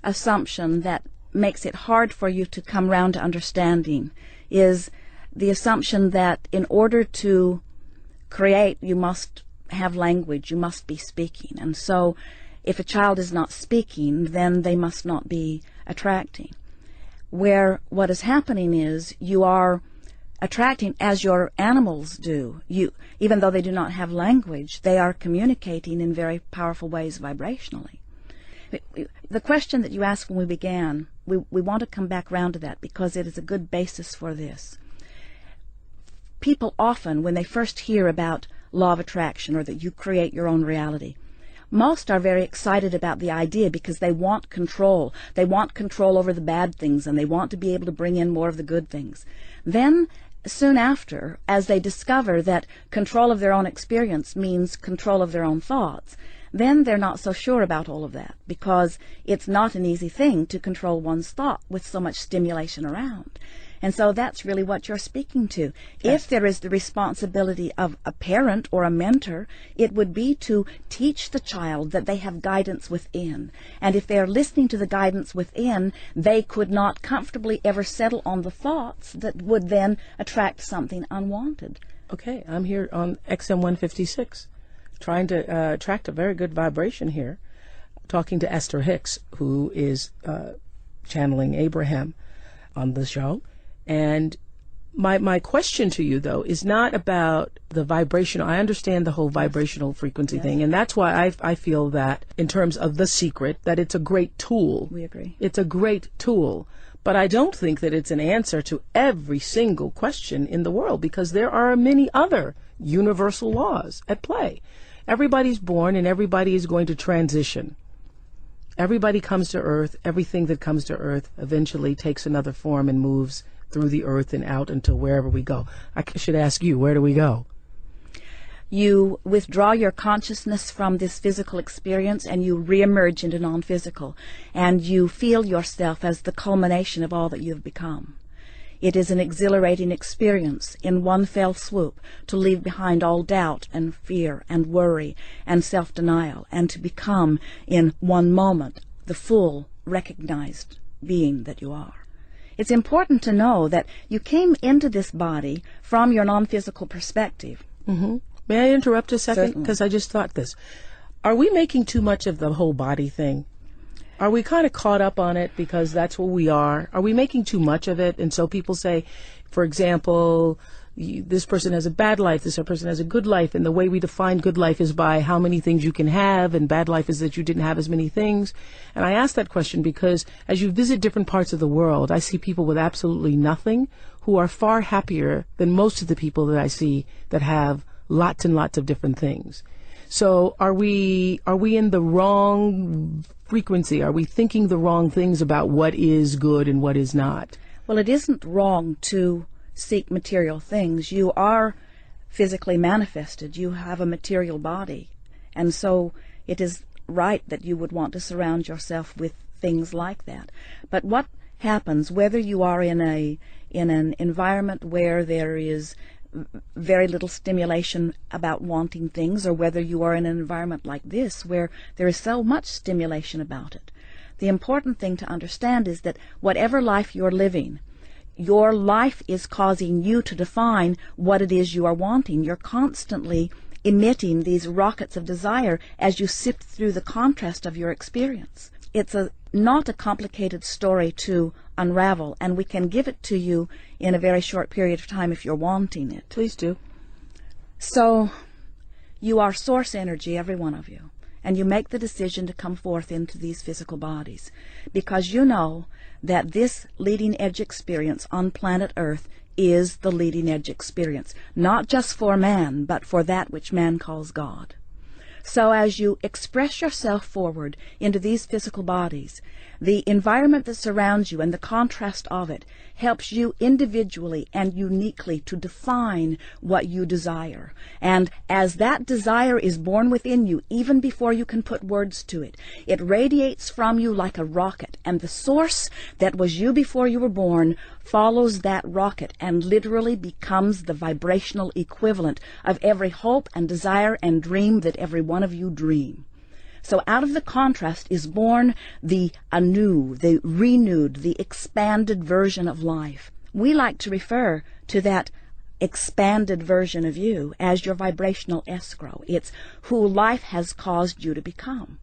assumption that makes it hard for you to come round to understanding is the assumption that in order to create, you must have language, you must be speaking. And so if a child is not speaking, then they must not be attracting. Where what is happening is you are attracting as your animals do. Even though they do not have language, they are communicating in very powerful ways vibrationally. The question that you asked when we began, we want to come back round to that because it is a good basis for this. People often, when they first hear about law of attraction or that you create your own reality, most are very excited about the idea because they want control. They want control over the bad things, and they want to be able to bring in more of the good things. Then, soon after, as they discover that control of their own experience means control of their own thoughts, then they're not so sure about all of that, because it's not an easy thing to control one's thought with so much stimulation around. And so that's really what you're speaking to. Yes. If there is the responsibility of a parent or a mentor, it would be to teach the child that they have guidance within. And if they're listening to the guidance within, they could not comfortably ever settle on the thoughts that would then attract something unwanted. Okay, I'm here on XM 156, trying to attract a very good vibration here, talking to Esther Hicks, who is channeling Abraham on the show. And my question to you, though, is not about the vibrational. I understand the whole vibrational frequency thing, and that's why I feel that in terms of The Secret, that it's a great tool. We agree. It's a great tool. But I don't think that it's an answer to every single question in the world, because there are many other universal laws at play. Everybody's born and everybody is going to transition. Everybody comes to Earth. Everything that comes to Earth eventually takes another form and moves through the earth and out until wherever we go. I should ask you, where do we go? You withdraw your consciousness from this physical experience and you reemerge into non-physical, and you feel yourself as the culmination of all that you've become. It is an exhilarating experience in one fell swoop to leave behind all doubt and fear and worry and self-denial, and to become in one moment the full recognized being that you are. It's important to know that you came into this body from your non-physical perspective. Mm-hmm. May I interrupt a second? Certainly. Because I just thought this. Are we making too much of the whole body thing? Are we kind of caught up on it because that's what we are? Are we making too much of it? And so people say, for example, this person has a bad life, this person has a good life, and the way we define good life is by how many things you can have, and bad life is that you didn't have as many things. And I ask that question because as you visit different parts of the world, I see people with absolutely nothing who are far happier than most of the people that I see that have lots and lots of different things. So are we in the wrong frequency? Are we thinking the wrong things about what is good and what is not? Well, it isn't wrong to seek material things. You are physically manifested. You have a material body. And so it is right that you would want to surround yourself with things like that. But what happens, whether you are in an environment where there is very little stimulation about wanting things, or whether you are in an environment like this where there is so much stimulation about it, the important thing to understand is that whatever life you're living, your life is causing you to define what it is you are wanting. You're constantly emitting these rockets of desire as you sift through the contrast of your experience. It's not a complicated story to unravel, and we can give it to you in a very short period of time if you're wanting it. Please do. So, you are source energy, every one of you, and you make the decision to come forth into these physical bodies because you know that this leading edge experience on planet Earth is the leading edge experience, not just for man, but for that which man calls God. So as you express yourself forward into these physical bodies, the environment that surrounds you and the contrast of it helps you individually and uniquely to define what you desire. And as that desire is born within you, even before you can put words to it, it radiates from you like a rocket. And the source that was you before you were born follows that rocket and literally becomes the vibrational equivalent of every hope and desire and dream that every one of you dream. So out of the contrast is born the anew, the renewed, the expanded version of life. We like to refer to that expanded version of you as your vibrational escrow. It's who life has caused you to become.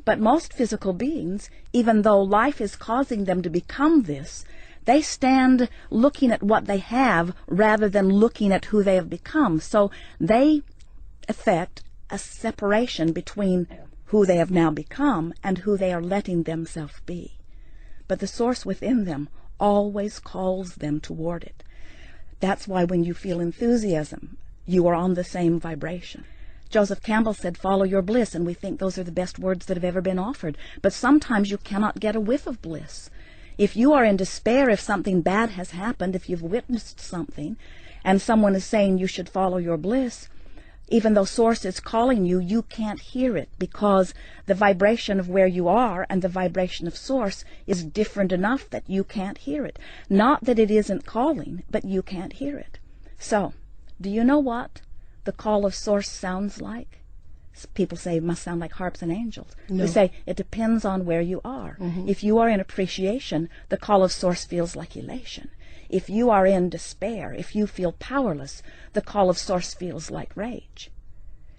But most physical beings, even though life is causing them to become this, they stand looking at what they have rather than looking at who they have become. So they affect a separation between who they have now become and who they are letting themselves be. But the source within them always calls them toward it. That's why when you feel enthusiasm, you are on the same vibration. Joseph Campbell said, follow your bliss, and we think those are the best words that have ever been offered. But sometimes you cannot get a whiff of bliss. If you are in despair, if something bad has happened, if you've witnessed something, and someone is saying you should follow your bliss, even though Source is calling you, you can't hear it because the vibration of where you are and the vibration of Source is different enough that you can't hear it. Not that it isn't calling, but you can't hear it. So, do you know what the call of Source sounds like? People say it must sound like harps and angels. No. We say it depends on where you are. Mm-hmm. If you are in appreciation, the call of Source feels like elation. If you are in despair, if you feel powerless, the call of Source feels like rage.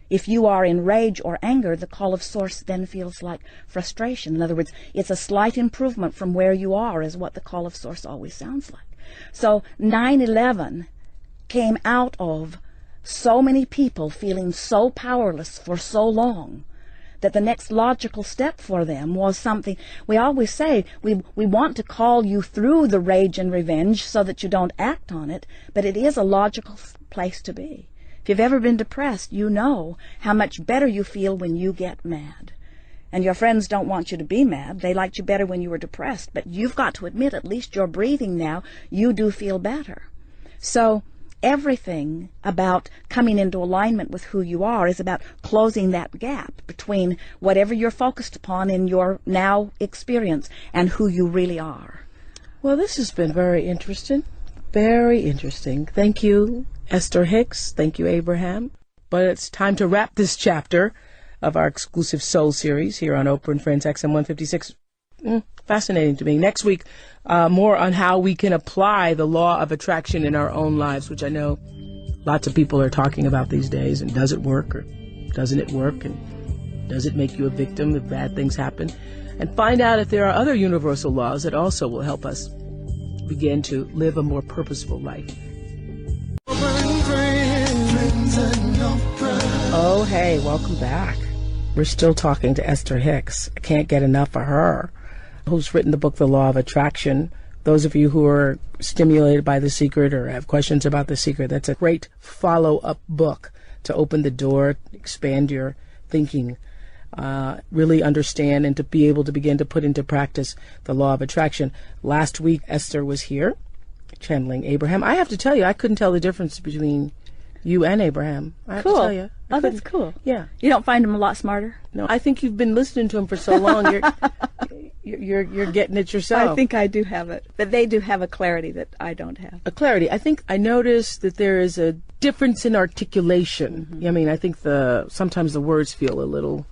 If you are in rage or anger, the call of Source then feels like frustration. In other words, it's a slight improvement from where you are is what the call of Source always sounds like. So 9/11 came out of so many people feeling so powerless for so long that the next logical step for them was something. We always say we want to call you through the rage and revenge so that you don't act on it, but it is a logical place to be. If you've ever been depressed, you know how much better you feel when you get mad. And your friends don't want you to be mad. They liked you better when you were depressed. But you've got to admit, at least you're breathing now, you do feel better. So everything about coming into alignment with who you are is about closing that gap between whatever you're focused upon in your now experience and who you really are. Well, this has been very interesting. Very interesting. Thank you, Esther Hicks. Thank you, Abraham. But it's time to wrap this chapter of our exclusive Soul series here on Oprah and Friends XM 156. Fascinating to me. Next week, more on how we can apply the law of attraction in our own lives, which I know lots of people are talking about these days. And does it work, or doesn't it work? And does it make you a victim if bad things happen? And find out if there are other universal laws that also will help us begin to live a more purposeful life. Oh, hey, welcome back. We're still talking to Esther Hicks. I can't get enough of her, who's written the book, The Law of Attraction. Those of you who are stimulated by The Secret or have questions about The Secret, that's a great follow-up book to open the door, expand your thinking, really understand and to be able to begin to put into practice the law of attraction. Last week, Esther was here, channeling Abraham. I have to tell you, I couldn't tell the difference between you and Abraham. I have to tell you. Oh, that's cool. Yeah. You don't find him a lot smarter? No, I think you've been listening to him for so long. You're getting it yourself. I think I do have it, but they do have a clarity that I don't have. A clarity. I think I noticed that there is a difference in articulation. Mm-hmm. I mean, I think sometimes the words feel a little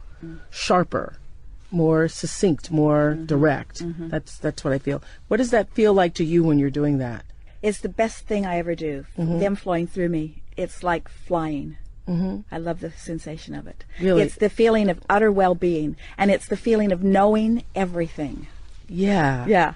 sharper, more succinct, more direct. Mm-hmm. That's what I feel. What does that feel like to you when you're doing that? It's the best thing I ever do. Mm-hmm. Them flowing through me. It's like flying. Mm-hmm. I love the sensation of it. Really? It's the feeling of utter well-being, and it's the feeling of knowing everything. Yeah. Yeah.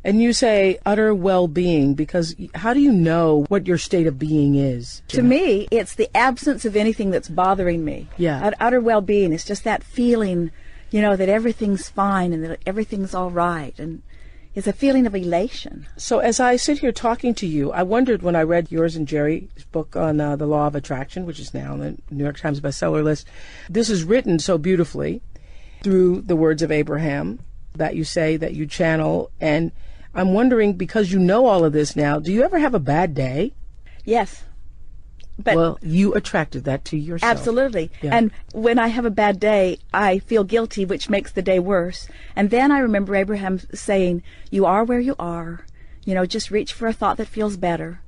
And you say utter well-being because how do you know what your state of being is? To me, it's the absence of anything that's bothering me. Yeah. Utter well-being is just that feeling, that everything's fine and that everything's all right. And it's a feeling of elation. So as I sit here talking to you, I wondered when I read yours and Jerry's book on the law of attraction, which is now on the New York Times bestseller list. This is written so beautifully through the words of Abraham that you say, that you channel. And I'm wondering, because you know all of this now, do you ever have a bad day? Yes. But well, you attracted that to yourself. Absolutely. Yeah. And when I have a bad day, I feel guilty, which makes the day worse. And then I remember Abraham saying, you are where you are. Just reach for a thought that feels better.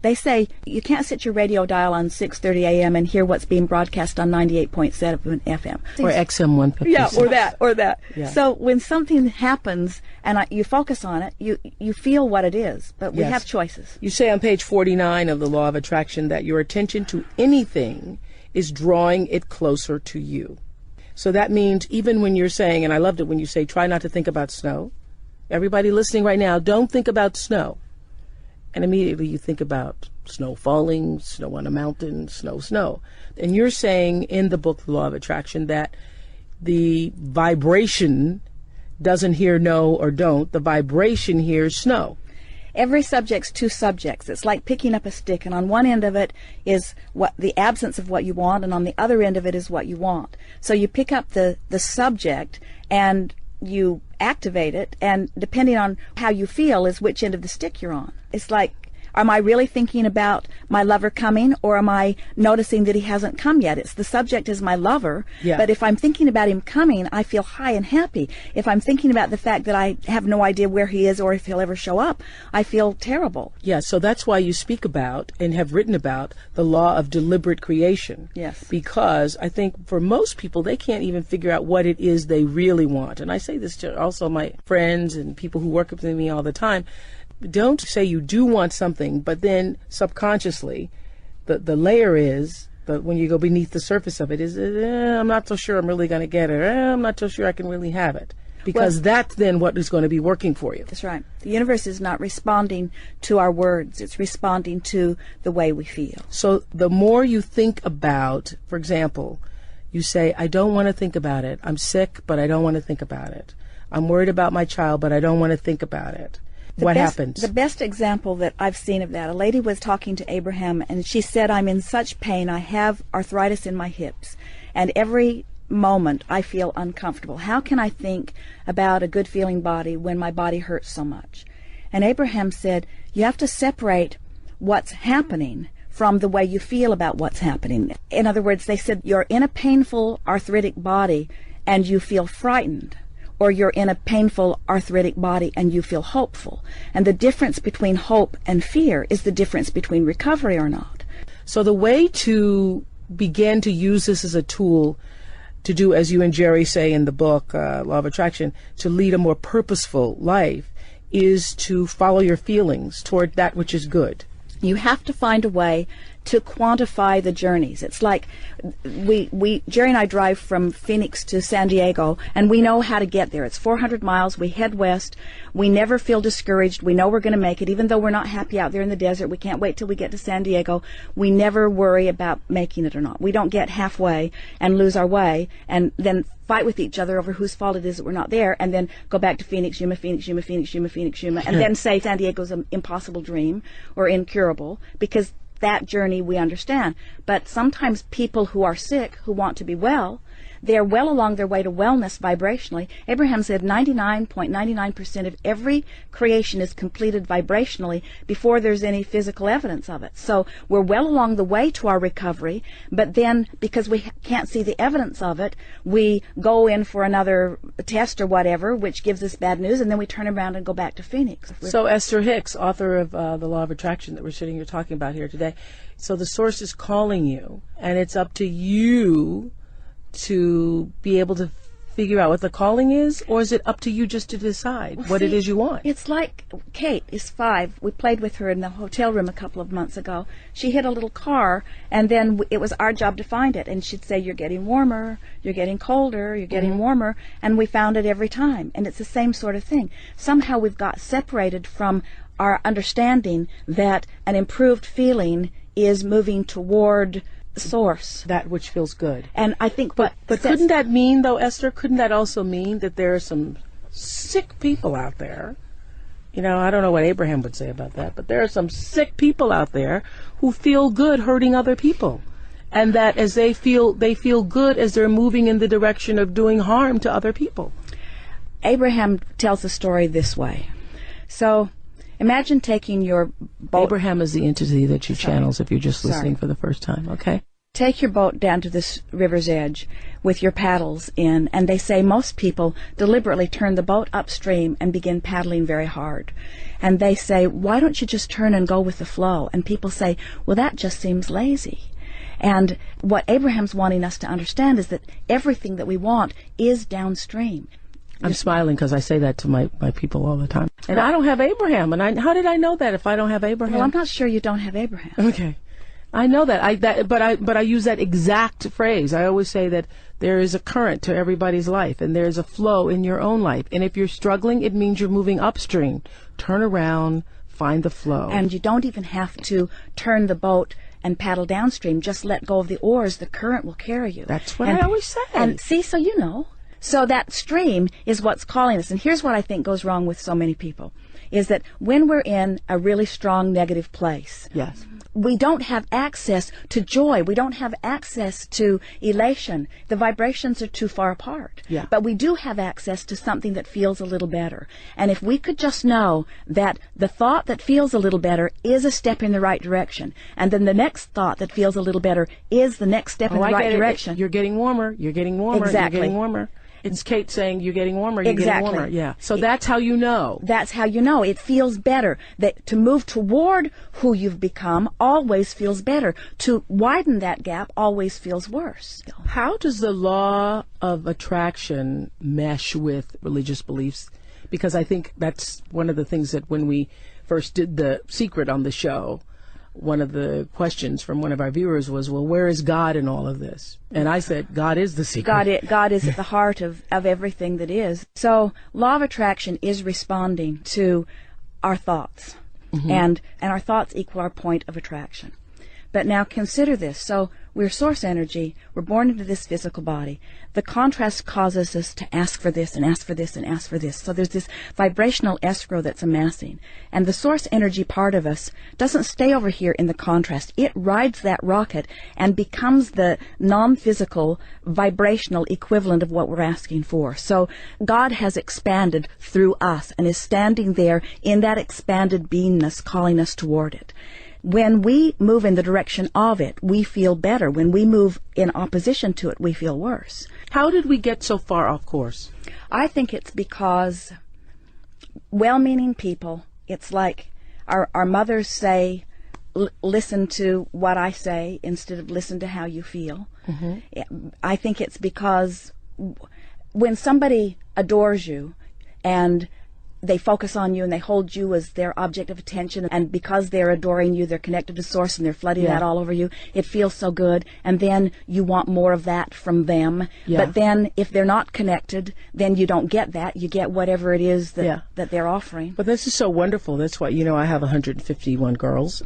They say you can't set your radio dial on 6:30 a.m. and hear what's being broadcast on 98.7 FM. Or XM 156. Yeah, or that. Yeah. So when something happens and you focus on it, you feel what it is. But we have choices. You say on page 49 of the Law of Attraction that your attention to anything is drawing it closer to you. So that means even when you're saying, and I loved it when you say, try not to think about snow. Everybody listening right now, don't think about snow. And immediately you think about snow falling, snow on a mountain, snow. And you're saying in the book, The Law of Attraction, that the vibration doesn't hear no or don't. The vibration hears snow. every subject's two subjects. It's like picking up a stick, and on one end of it is what the absence of what you want, and on the other end of it is what you want. So you pick up the subject and you activate it, and depending on how you feel is which end of the stick you're on. It's like, am I really thinking about my lover coming, or am I noticing that he hasn't come yet? It's the subject is my lover, but if I'm thinking about him coming, I feel high and happy. If I'm thinking about the fact that I have no idea where he is or if he'll ever show up, I feel terrible. Yeah, so that's why you speak about and have written about the law of deliberate creation. Yes. Because I think for most people, they can't even figure out what it is they really want. And I say this to also my friends and people who work with me all the time. Don't say you do want something, but then subconsciously, the layer is, when you go beneath the surface of it, is, I'm not so sure I'm really going to get it. I'm not so sure I can really have it. Because that's then what is going to be working for you. That's right. The universe is not responding to our words. It's responding to the way we feel. So the more you think about, for example, you say, I don't want to think about it. I'm sick, but I don't want to think about it. I'm worried about my child, but I don't want to think about it. What happens? The best example that I've seen of that, a lady was talking to Abraham, and she said, I'm in such pain. I have arthritis in my hips, and every moment I feel uncomfortable. How can I think about a good feeling body when my body hurts so much? And Abraham said, you have to separate what's happening from the way you feel about what's happening. In other words, they said, you're in a painful arthritic body and you feel frightened, or you're in a painful arthritic body and you feel hopeful. And the difference between hope and fear is the difference between recovery or not. So the way to begin to use this as a tool to do, as you and Jerry say in the book, Law of Attraction, to lead a more purposeful life is to follow your feelings toward that which is good. You have to find a way to quantify the journeys. It's like Jerry and I drive from Phoenix to San Diego, and we know how to get there. It's 400 miles. We head west. We never feel discouraged. We know we're going to make it. Even though we're not happy out there in the desert, we can't wait till we get to San Diego. We never worry about making it or not. We don't get halfway and lose our way and then fight with each other over whose fault it is that we're not there, and then go back to Phoenix, Yuma, Phoenix, Yuma, Phoenix, Yuma, Phoenix, Yuma, and then say San Diego's an impossible dream or incurable, because that journey we understand. But sometimes people who are sick, who want to be well, they're well along their way to wellness vibrationally. Abraham said 99.99% of every creation is completed vibrationally before there's any physical evidence of it. So we're well along the way to our recovery, but then because we can't see the evidence of it, we go in for another test or whatever, which gives us bad news, and then we turn around and go back to Phoenix. So Esther Hicks, author of The Law of Attraction that we're sitting here talking about here today, so the source is calling you, and it's up to you to be able to figure out what the calling is, or is it up to you just to decide what it is you want? It's like Kate is 5. We played with her in the hotel room a couple of months ago. She hit a little car, and then it was our job to find it. And she'd say, you're getting warmer, you're getting colder, you're getting warmer, and we found it every time. And it's the same sort of thing. Somehow we've got separated from our understanding that an improved feeling is moving toward source, that which feels good. And I think but couldn't that mean, though, Esther, couldn't that also mean that there are some sick people out there? You know, I don't know what Abraham would say about that, but there are some sick people out there who feel good hurting other people, and that as they feel good as they're moving in the direction of doing harm to other people. Abraham tells the story this way. So imagine taking your boat. Abraham is the entity that you channels if you're just listening for the first time, okay? Take your boat down to this river's edge with your paddles in, and they say most people deliberately turn the boat upstream and begin paddling very hard. And they say, why don't you just turn and go with the flow? And people say, well, that just seems lazy. And what Abraham's wanting us to understand is that everything that we want is downstream. I'm smiling because I say that to my people all the time. And I don't have Abraham. And how did I know that if I don't have Abraham? Well, I'm not sure you don't have Abraham. Okay. I know that. But I use that exact phrase. I always say that there is a current to everybody's life, and there's a flow in your own life. And if you're struggling, it means you're moving upstream. Turn around, find the flow. And you don't even have to turn the boat and paddle downstream. Just let go of the oars. The current will carry you. That's what I always say. And see, so you know. So that stream is what's calling us. And here's what I think goes wrong with so many people. is that when we're in a really strong negative place, Yes. we don't have access to joy. We don't have access to elation. The vibrations are too far apart. Yeah. But we do have access to something that feels a little better. And if we could just know that the thought that feels a little better is a step in the right direction, and then the next thought that feels a little better is the next step in the right direction. You're getting warmer. You're getting warmer. Exactly. You're getting warmer. It's Kate saying you're getting warmer. You're Exactly. getting warmer. Yeah. So that's how you know. That's how you know. It feels better. That to move toward who you've become always feels better. To widen that gap always feels worse. How does the law of attraction mesh with religious beliefs? Because I think that's one of the things that when we first did The Secret on the show, one of the questions from one of our viewers was, well, where is God in all of this? And I said, God is the secret. God is at the heart of everything that is. So law of attraction is responding to our thoughts. And our thoughts equal our point of attraction. But now consider this. So we're source energy. We're born into this physical body. The contrast causes us to ask for this and ask for this and ask for this. So there's this vibrational escrow that's amassing. And the source energy part of us doesn't stay over here in the contrast. It rides that rocket and becomes the non-physical vibrational equivalent of what we're asking for. So God has expanded through us and is standing there in that expanded beingness calling us toward it. When we move in the direction of it, we feel better. When we move in opposition to it, we feel worse. How did we get so far off course? I think it's because well-meaning people, it's like our mothers say, listen to what I say instead of listen to how you feel. I think it's because when somebody adores you and they focus on you and they hold you as their object of attention, and because they're adoring you, they're connected to source and they're flooding that all over you, it feels so good, and then you want more of that from them. But then if they're not connected, then you don't get that. You get whatever it is that they're offering. But this is so wonderful. That's why, I have 151 girls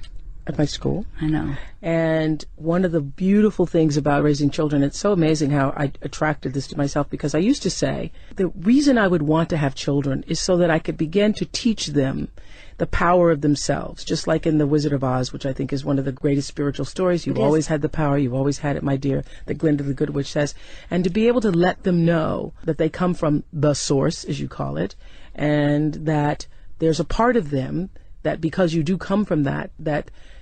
at my school. I know. And one of the beautiful things about raising children, it's so amazing how I attracted this to myself, because I used to say the reason I would want to have children is so that I could begin to teach them the power of themselves, just like in The Wizard of Oz, which I think is one of the greatest spiritual stories. You've always had the power. You've always had it, my dear, that Glinda the Good Witch says. And to be able to let them know that they come from the source, as you call it, and that there's a part of them that because you do come from that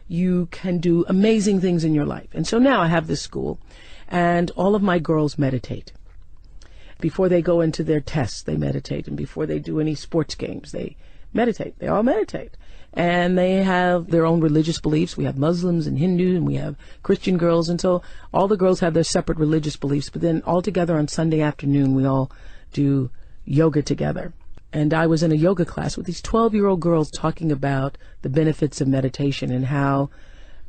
you can do amazing things in your life. And so now I have this school, and all of my girls meditate. Before they go into their tests, they meditate. And before they do any sports games, they meditate. They all meditate. And they have their own religious beliefs. We have Muslims and Hindu, and we have Christian girls. And so all the girls have their separate religious beliefs. But then all together on Sunday afternoon, we all do yoga together. And I was in a yoga class with these 12-year-old girls talking about the benefits of meditation and how,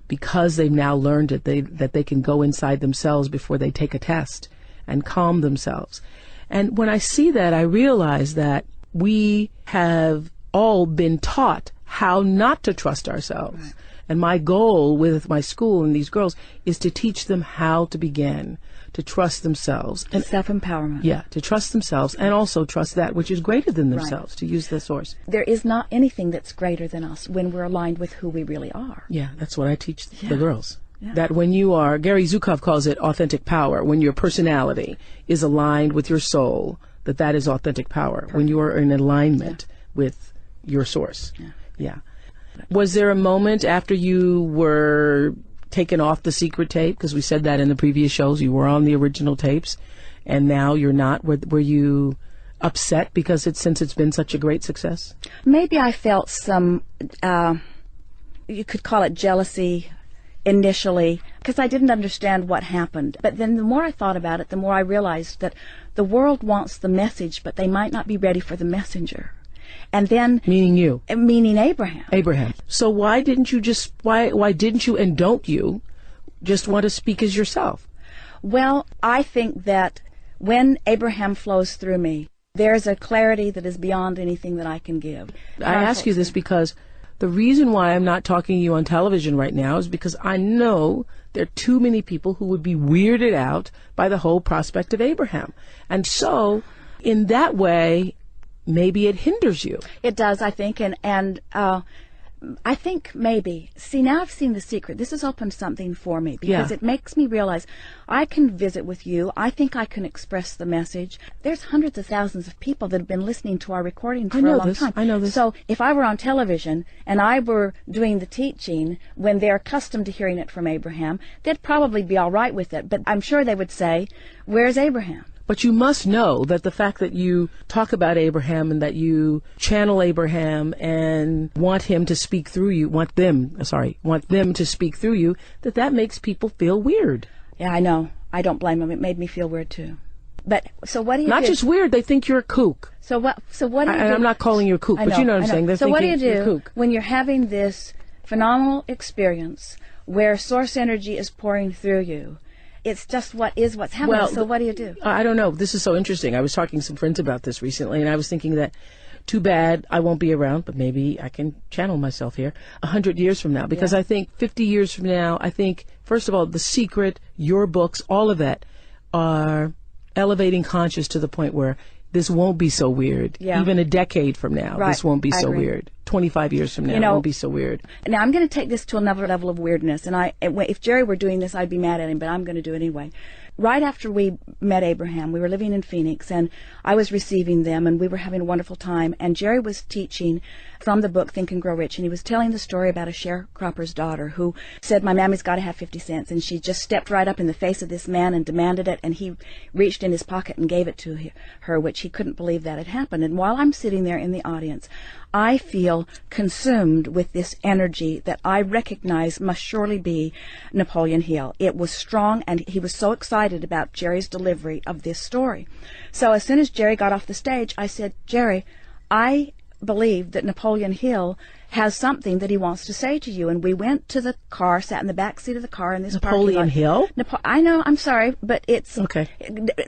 because they've now learned it, that they can go inside themselves before they take a test and calm themselves. And when I see that, I realize that we have all been taught how not to trust ourselves. Right. And my goal with my school and these girls is to teach them how to begin to trust themselves. And self-empowerment. Yeah, to trust themselves and also trust that which is greater than themselves, to use the source. There is not anything that's greater than us when we're aligned with who we really are. Yeah, that's what I teach the girls. Yeah. That when you are, Gary Zukov calls it authentic power, when your personality is aligned with your soul, that is authentic power. Perfect. When you are in alignment with your source. Yeah. Was there a moment after you were taken off the secret tape, because we said that in the previous shows, you were on the original tapes, and now you're not? Were you upset because since it's been such a great success? Maybe I felt some, you could call it jealousy initially, because I didn't understand what happened. But then the more I thought about it, the more I realized that the world wants the message, but they might not be ready for the messenger. And then... Meaning you? Meaning Abraham. Abraham. So why didn't you why didn't you and don't you just want to speak as yourself? Well, I think that when Abraham flows through me, there's a clarity that is beyond anything that I can give. I ask you this because the reason why I'm not talking to you on television right now is because I know there are too many people who would be weirded out by the whole prospect of Abraham. And so, in that way, maybe it hinders you. It does, I think, and I think maybe. See, now I've seen The Secret. This has opened something for me because it makes me realize I can visit with you. I think I can express the message. There's hundreds of thousands of people that have been listening to our recordings for a long time. I know this. So if I were on television and I were doing the teaching when they're accustomed to hearing it from Abraham, they'd probably be all right with it. But I'm sure they would say, "Where's Abraham?" But you must know that the fact that you talk about Abraham and that you channel Abraham and want him to speak through you, want them to speak through you, that makes people feel weird. Yeah, I know. I don't blame them. It made me feel weird too. But so what do you do? Not just weird, they think you're a kook. So what do you do? And I'm not calling you a kook, but you know what I'm saying. They're so what do you you're a do kook. when you're having this phenomenal experience where source energy is pouring through you? It's just what's happening. Well, so what do you do? I don't know. This is so interesting. I was talking to some friends about this recently, and I was thinking that too bad I won't be around, but maybe I can channel myself here 100 years from now. Because I think 50 years from now, I think, first of all, The Secret, your books, all of that are elevating conscious to the point where this won't be so weird. Yeah. Even a decade from now, Right. this won't be I so agree. weird. 25 years from now, You know, it won't be so weird. Now, I'm going to take this to another level of weirdness, and if Jerry were doing this, I'd be mad at him, but I'm going to do it anyway. Right after we met Abraham, we were living in Phoenix, and I was receiving them, and we were having a wonderful time, and Jerry was teaching from the book Think and Grow Rich, and he was telling the story about a sharecropper's daughter who said, "My mammy's got to have 50 cents," and she just stepped right up in the face of this man and demanded it, and he reached in his pocket and gave it to her, which he couldn't believe that had happened. And while I'm sitting there in the audience, I feel consumed with this energy that I recognize must surely be Napoleon Hill. It was strong, and he was so excited about Jerry's delivery of this story. So as soon as Jerry got off the stage, I said, "Jerry, I believe that Napoleon Hill has something that he wants to say to you." And we went to the car, sat in the back seat of the car in this Napoleon Hill? I know, I'm sorry, but it's, Okay.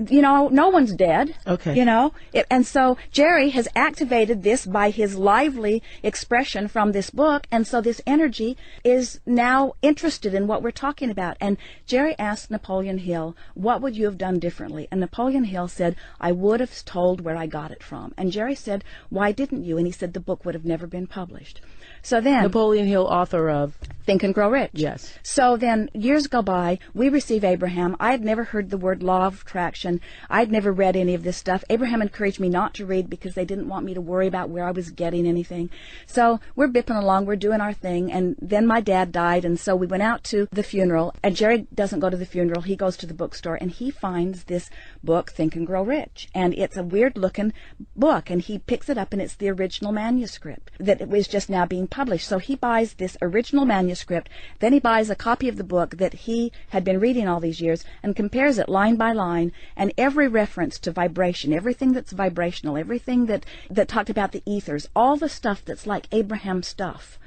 You know, no one's dead. Okay. You know, and so Jerry has activated this by his lively expression from this book, and so this energy is now interested in what we're talking about. And Jerry asked Napoleon Hill, "What would you have done differently?" And Napoleon Hill said, "I would have told where I got it from." And Jerry said, "Why didn't you?" And he said, "The book would have never been published." So then, Napoleon Hill, author of Think and Grow Rich. Yes. So then years go by, we receive Abraham. I had never heard the word law of attraction. I'd never read any of this stuff. Abraham encouraged me not to read because they didn't want me to worry about where I was getting anything. So we're bipping along, we're doing our thing, and then my dad died, and so we went out to the funeral, and Jerry doesn't go to the funeral, he goes to the bookstore, and he finds this book, Think and Grow Rich, and it's a weird looking book, and he picks it up, and it's the original manuscript that was just now being published. So he buys this original manuscript, then he buys a copy of the book that he had been reading all these years and compares it line by line, and every reference to vibration, everything that's vibrational, everything that talked about the ethers, all the stuff that's like Abraham stuff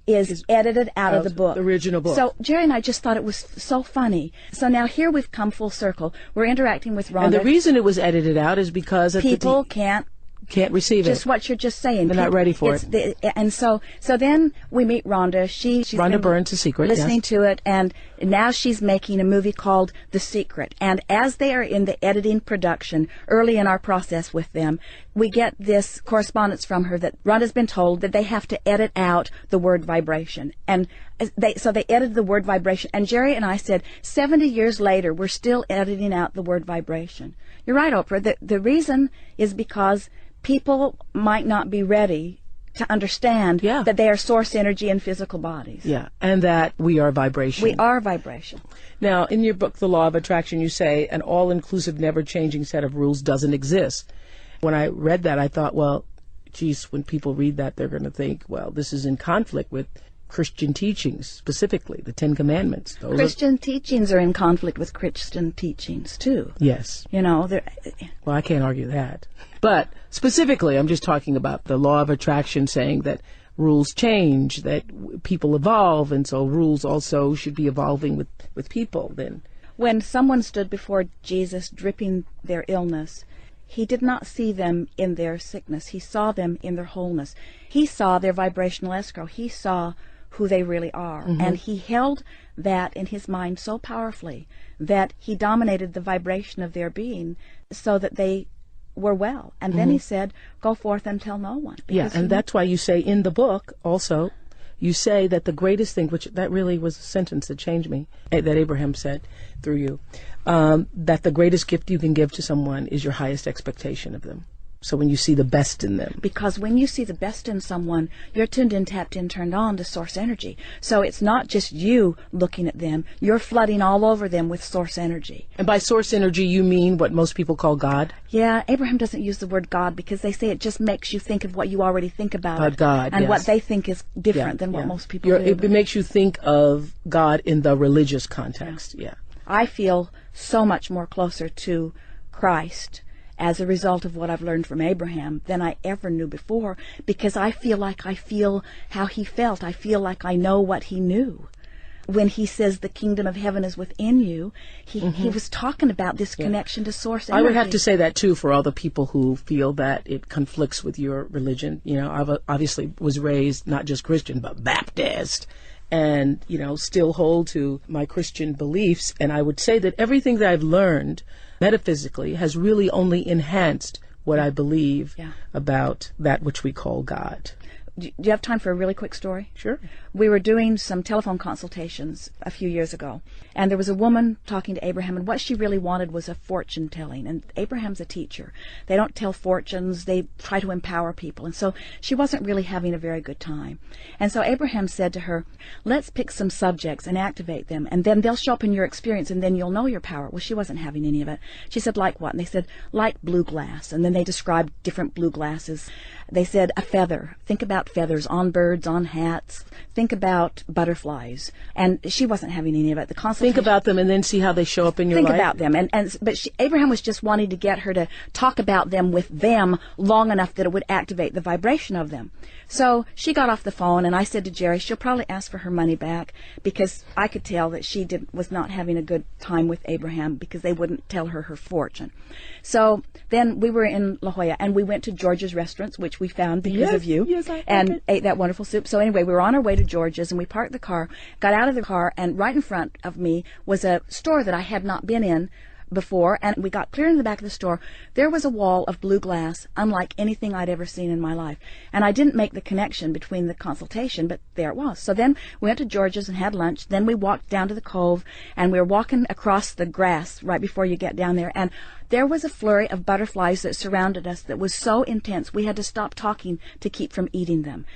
is edited out of the book. The original book. So Jerry and I just thought it was so funny. So now here we've come full circle. We're interacting with Rhonda. And the reason it was edited out is because people can't receive just what you're just saying. They're not ready for it. And so then we meet Rhonda. She's Rhonda Burns, The Secret. Listening to it, and now she's making a movie called The Secret. And as they are in the editing production, early in our process with them, we get this correspondence from her that Rhonda's been told that they have to edit out the word vibration. And so they edited the word vibration. And Jerry and I said, 70 years later, we're still editing out the word vibration. You're right, Oprah. The reason is because people might not be ready to understand that they are source energy in physical bodies. Yeah, and that we are vibration. We are vibration. Now, in your book, The Law of Attraction, you say an all-inclusive, never-changing set of rules doesn't exist. When I read that, I thought, well, geez, when people read that, they're going to think, well, this is in conflict with Christian teachings, specifically the Ten Commandments. Christian teachings are in conflict with Christian teachings, too. Yes. You know, well, I can't argue that. But specifically, I'm just talking about the law of attraction saying that rules change, that people evolve, and so rules also should be evolving with people then. When someone stood before Jesus dripping their illness, he did not see them in their sickness. He saw them in their wholeness. He saw their vibrational escrow. He saw who they really are. Mm-hmm. And he held that in his mind so powerfully that he dominated the vibration of their being so that they were well. And then he said, go forth and tell no one. Yeah, and that's why you say in the book also, you say that the greatest thing, which that really was a sentence that changed me, that Abraham said through you, that the greatest gift you can give to someone is your highest expectation of them. So when you see the best in them. Because when you see the best in someone, you're tuned in, tapped in, turned on to source energy. So it's not just you looking at them, you're flooding all over them with source energy. And by source energy, you mean what most people call God? Yeah, Abraham doesn't use the word God because they say it just makes you think of what you already think about God, and yes. what they think is different than what most people do. It makes you think of God in the religious context, yeah. I feel so much more closer to Christ as a result of what I've learned from Abraham than I ever knew before, because I feel like I feel how he felt. I feel like I know what he knew. When he says the kingdom of heaven is within you, he was talking about this connection to source energy. I would have to say that, too, for all the people who feel that it conflicts with your religion. You know, I obviously was raised not just Christian, but Baptist, and, you know, still hold to my Christian beliefs. And I would say that everything that I've learned metaphysically has really only enhanced what I believe about that which we call God. Do you have time for a really quick story? Sure. We were doing some telephone consultations a few years ago, and there was a woman talking to Abraham, and what she really wanted was a fortune telling. And Abraham's a teacher. They don't tell fortunes, they try to empower people. And so she wasn't really having a very good time. And so Abraham said to her, let's pick some subjects and activate them, and then they'll show up in your experience, and then you'll know your power. Well, she wasn't having any of it. She said, like what? And they said, like blue glass. And then they described different blue glasses. They said, a feather. Think about feathers on birds, on hats. Think about butterflies. And she wasn't having any of it. The consultation. Think about them and then see how they show up in your life. Think about them. But Abraham was just wanting to get her to talk about them with them long enough that it would activate the vibration of them. So she got off the phone, and I said to Jerry, she'll probably ask for her money back, because I could tell that she was not having a good time with Abraham because they wouldn't tell her fortune. So then we were in La Jolla, and we went to George's Restaurants, which we found because of you, and ate that wonderful soup. So anyway, we were on our way to George's, and we parked the car, got out of the car, and right in front of me was a store that I had not been in before, and we got clear in the back of the store. There was a wall of blue glass unlike anything I'd ever seen in my life, and I didn't make the connection between the consultation, but there it was. So then we went to George's and had lunch. Then we walked down to the cove, and we were walking across the grass right before you get down there, and there was a flurry of butterflies that surrounded us that was so intense we had to stop talking to keep from eating them.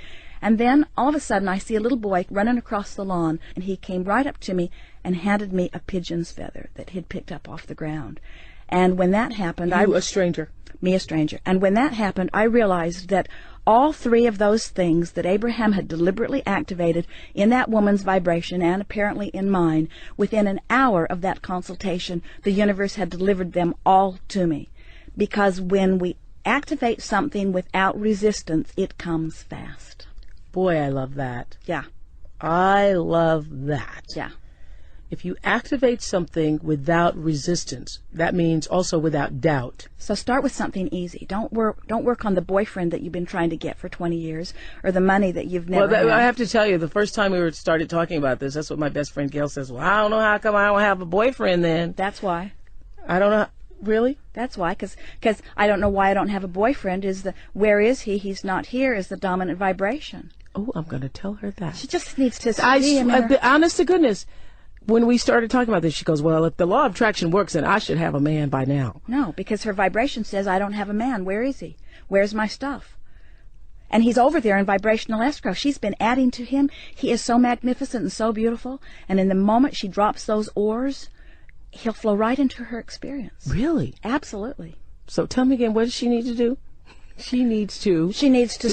And then, all of a sudden, I see a little boy running across the lawn, and he came right up to me and handed me a pigeon's feather that he'd picked up off the ground. And when that happened, You, a stranger. Me, a stranger. And when that happened, I realized that all three of those things that Abraham had deliberately activated in that woman's vibration and apparently in mine, within an hour of that consultation, the universe had delivered them all to me. Because when we activate something without resistance, it comes fast. Boy, I love that. Yeah. I love that. Yeah. If you activate something without resistance, that means also without doubt. So start with something easy. Don't work on the boyfriend that you've been trying to get for 20 years, or the money that you've never had. I have to tell you, the first time we started talking about this, that's what my best friend Gail says. Well, I don't know how come I don't have a boyfriend then. That's why. I don't know. Really? That's why, because I don't know why I don't have a boyfriend. Where is he? He's not here is the dominant vibration. Oh, I'm going to tell her that. She just needs to see him. Honest to goodness, when we started talking about this, she goes, well, if the law of attraction works, then I should have a man by now. No, because her vibration says, I don't have a man. Where is he? Where's my stuff? And he's over there in vibrational escrow. She's been adding to him. He is so magnificent and so beautiful. And in the moment she drops those oars, he'll flow right into her experience. Really? Absolutely. So tell me again, what does she need to do? She needs to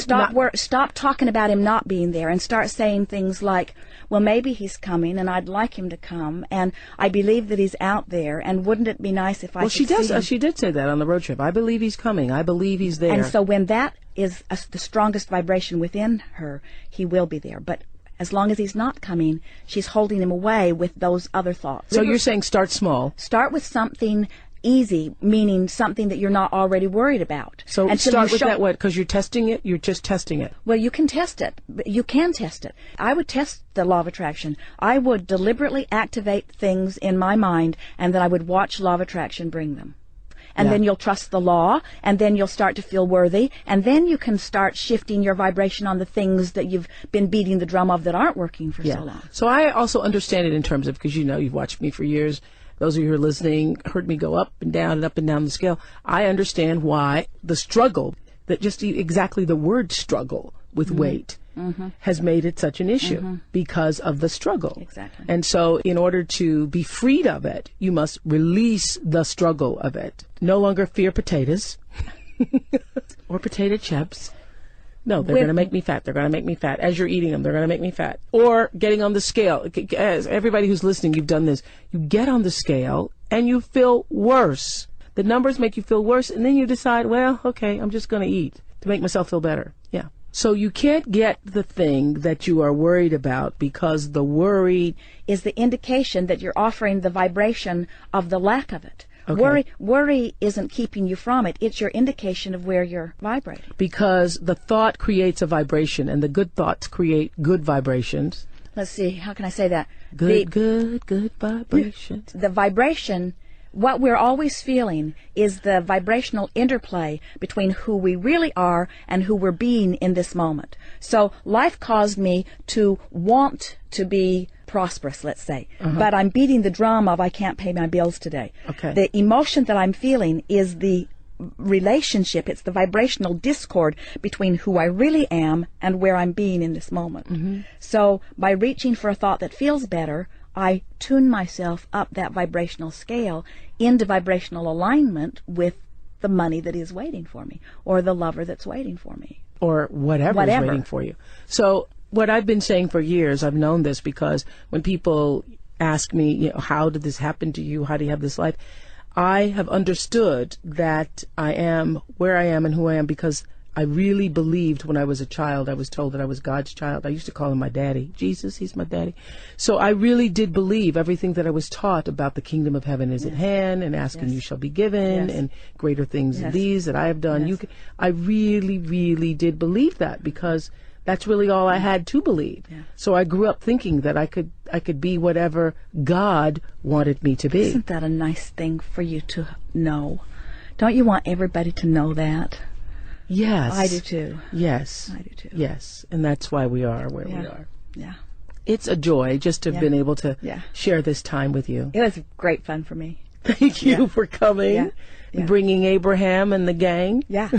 stop talking about him not being there and start saying things like, well, maybe he's coming and I'd like him to come, and I believe that he's out there, and wouldn't it be nice if I could see him? She did say that on the road trip. I believe he's coming. I believe he's there. And so when that is the strongest vibration within her, he will be there. But as long as he's not coming, she's holding him away with those other thoughts. So you're saying start small. Start with something easy, meaning something that you're not already worried about. So start with that what? Because you're testing it? You're just testing it. Well, you can test it. You can test it. I would test the law of attraction. I would deliberately activate things in my mind, and then I would watch law of attraction bring them. and Yeah. then you'll trust the law, and then you'll start to feel worthy, and then you can start shifting your vibration on the things that you've been beating the drum of that aren't working for so long. So I also understand it in terms of, because you've watched me for years. Those of you who are listening heard me go up and down the scale. I understand why the struggle, that just exactly the word struggle with weight has made it such an issue because of the struggle. Exactly. And so in order to be freed of it, you must release the struggle of it. No longer fear potatoes or potato chips. No, they're going to make me fat. They're going to make me fat. As you're eating them, they're going to make me fat. Or getting on the scale. As everybody who's listening, you've done this. You get on the scale and you feel worse. The numbers make you feel worse, and then you decide, well, okay, I'm just going to eat to make myself feel better. Yeah. So you can't get the thing that you are worried about because the worry is the indication that you're offering the vibration of the lack of it. Okay. Worry isn't keeping you from it. It's your indication of where you're vibrating. Because the thought creates a vibration, and the good thoughts create good vibrations. Let's see, how can I say that? Good vibrations. The vibration, what we're always feeling is the vibrational interplay between who we really are and who we're being in this moment. So life caused me to want to be prosperous, let's say, but I'm beating the drum of I can't pay my bills today. Okay. The emotion that I'm feeling is the relationship, it's the vibrational discord between who I really am and where I'm being in this moment. So by reaching for a thought that feels better, I tune myself up that vibrational scale into vibrational alignment with the money that is waiting for me, or the lover that's waiting for me, or whatever is waiting for you. So what I've been saying for years, I've known this because when people ask me, how did this happen to you? How do you have this life? I have understood that I am where I am and who I am because I really believed when I was a child. I was told that I was God's child. I used to call him my daddy. Jesus, he's my daddy. So I really did believe everything that I was taught about the kingdom of heaven is at hand, and asking you shall be given, and greater things than these that I have done. I really, really did believe that because that's really all I had to believe. So I grew up thinking that I could be whatever God wanted me to be. Isn't that a nice thing for you to know? Don't you want everybody to know that? Yes. I do too. Yes. I do too. Yes. And that's why we are where we are. Yeah. It's a joy just to have been able to share this time with you. It was great fun for me. Thank you for coming, and bringing Abraham and the gang. Yeah.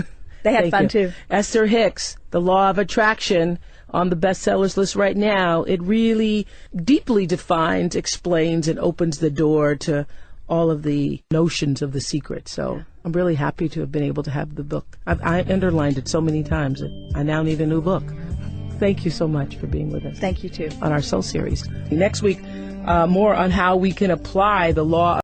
They had fun too. Esther Hicks, The Law of Attraction, on the bestsellers list right now. It really deeply defines, explains, and opens the door to all of the notions of the secret. So I'm really happy to have been able to have the book. I underlined it so many times that I now need a new book. Thank you so much for being with us. Thank you too. On our Soul series. Next week, more on how we can apply the law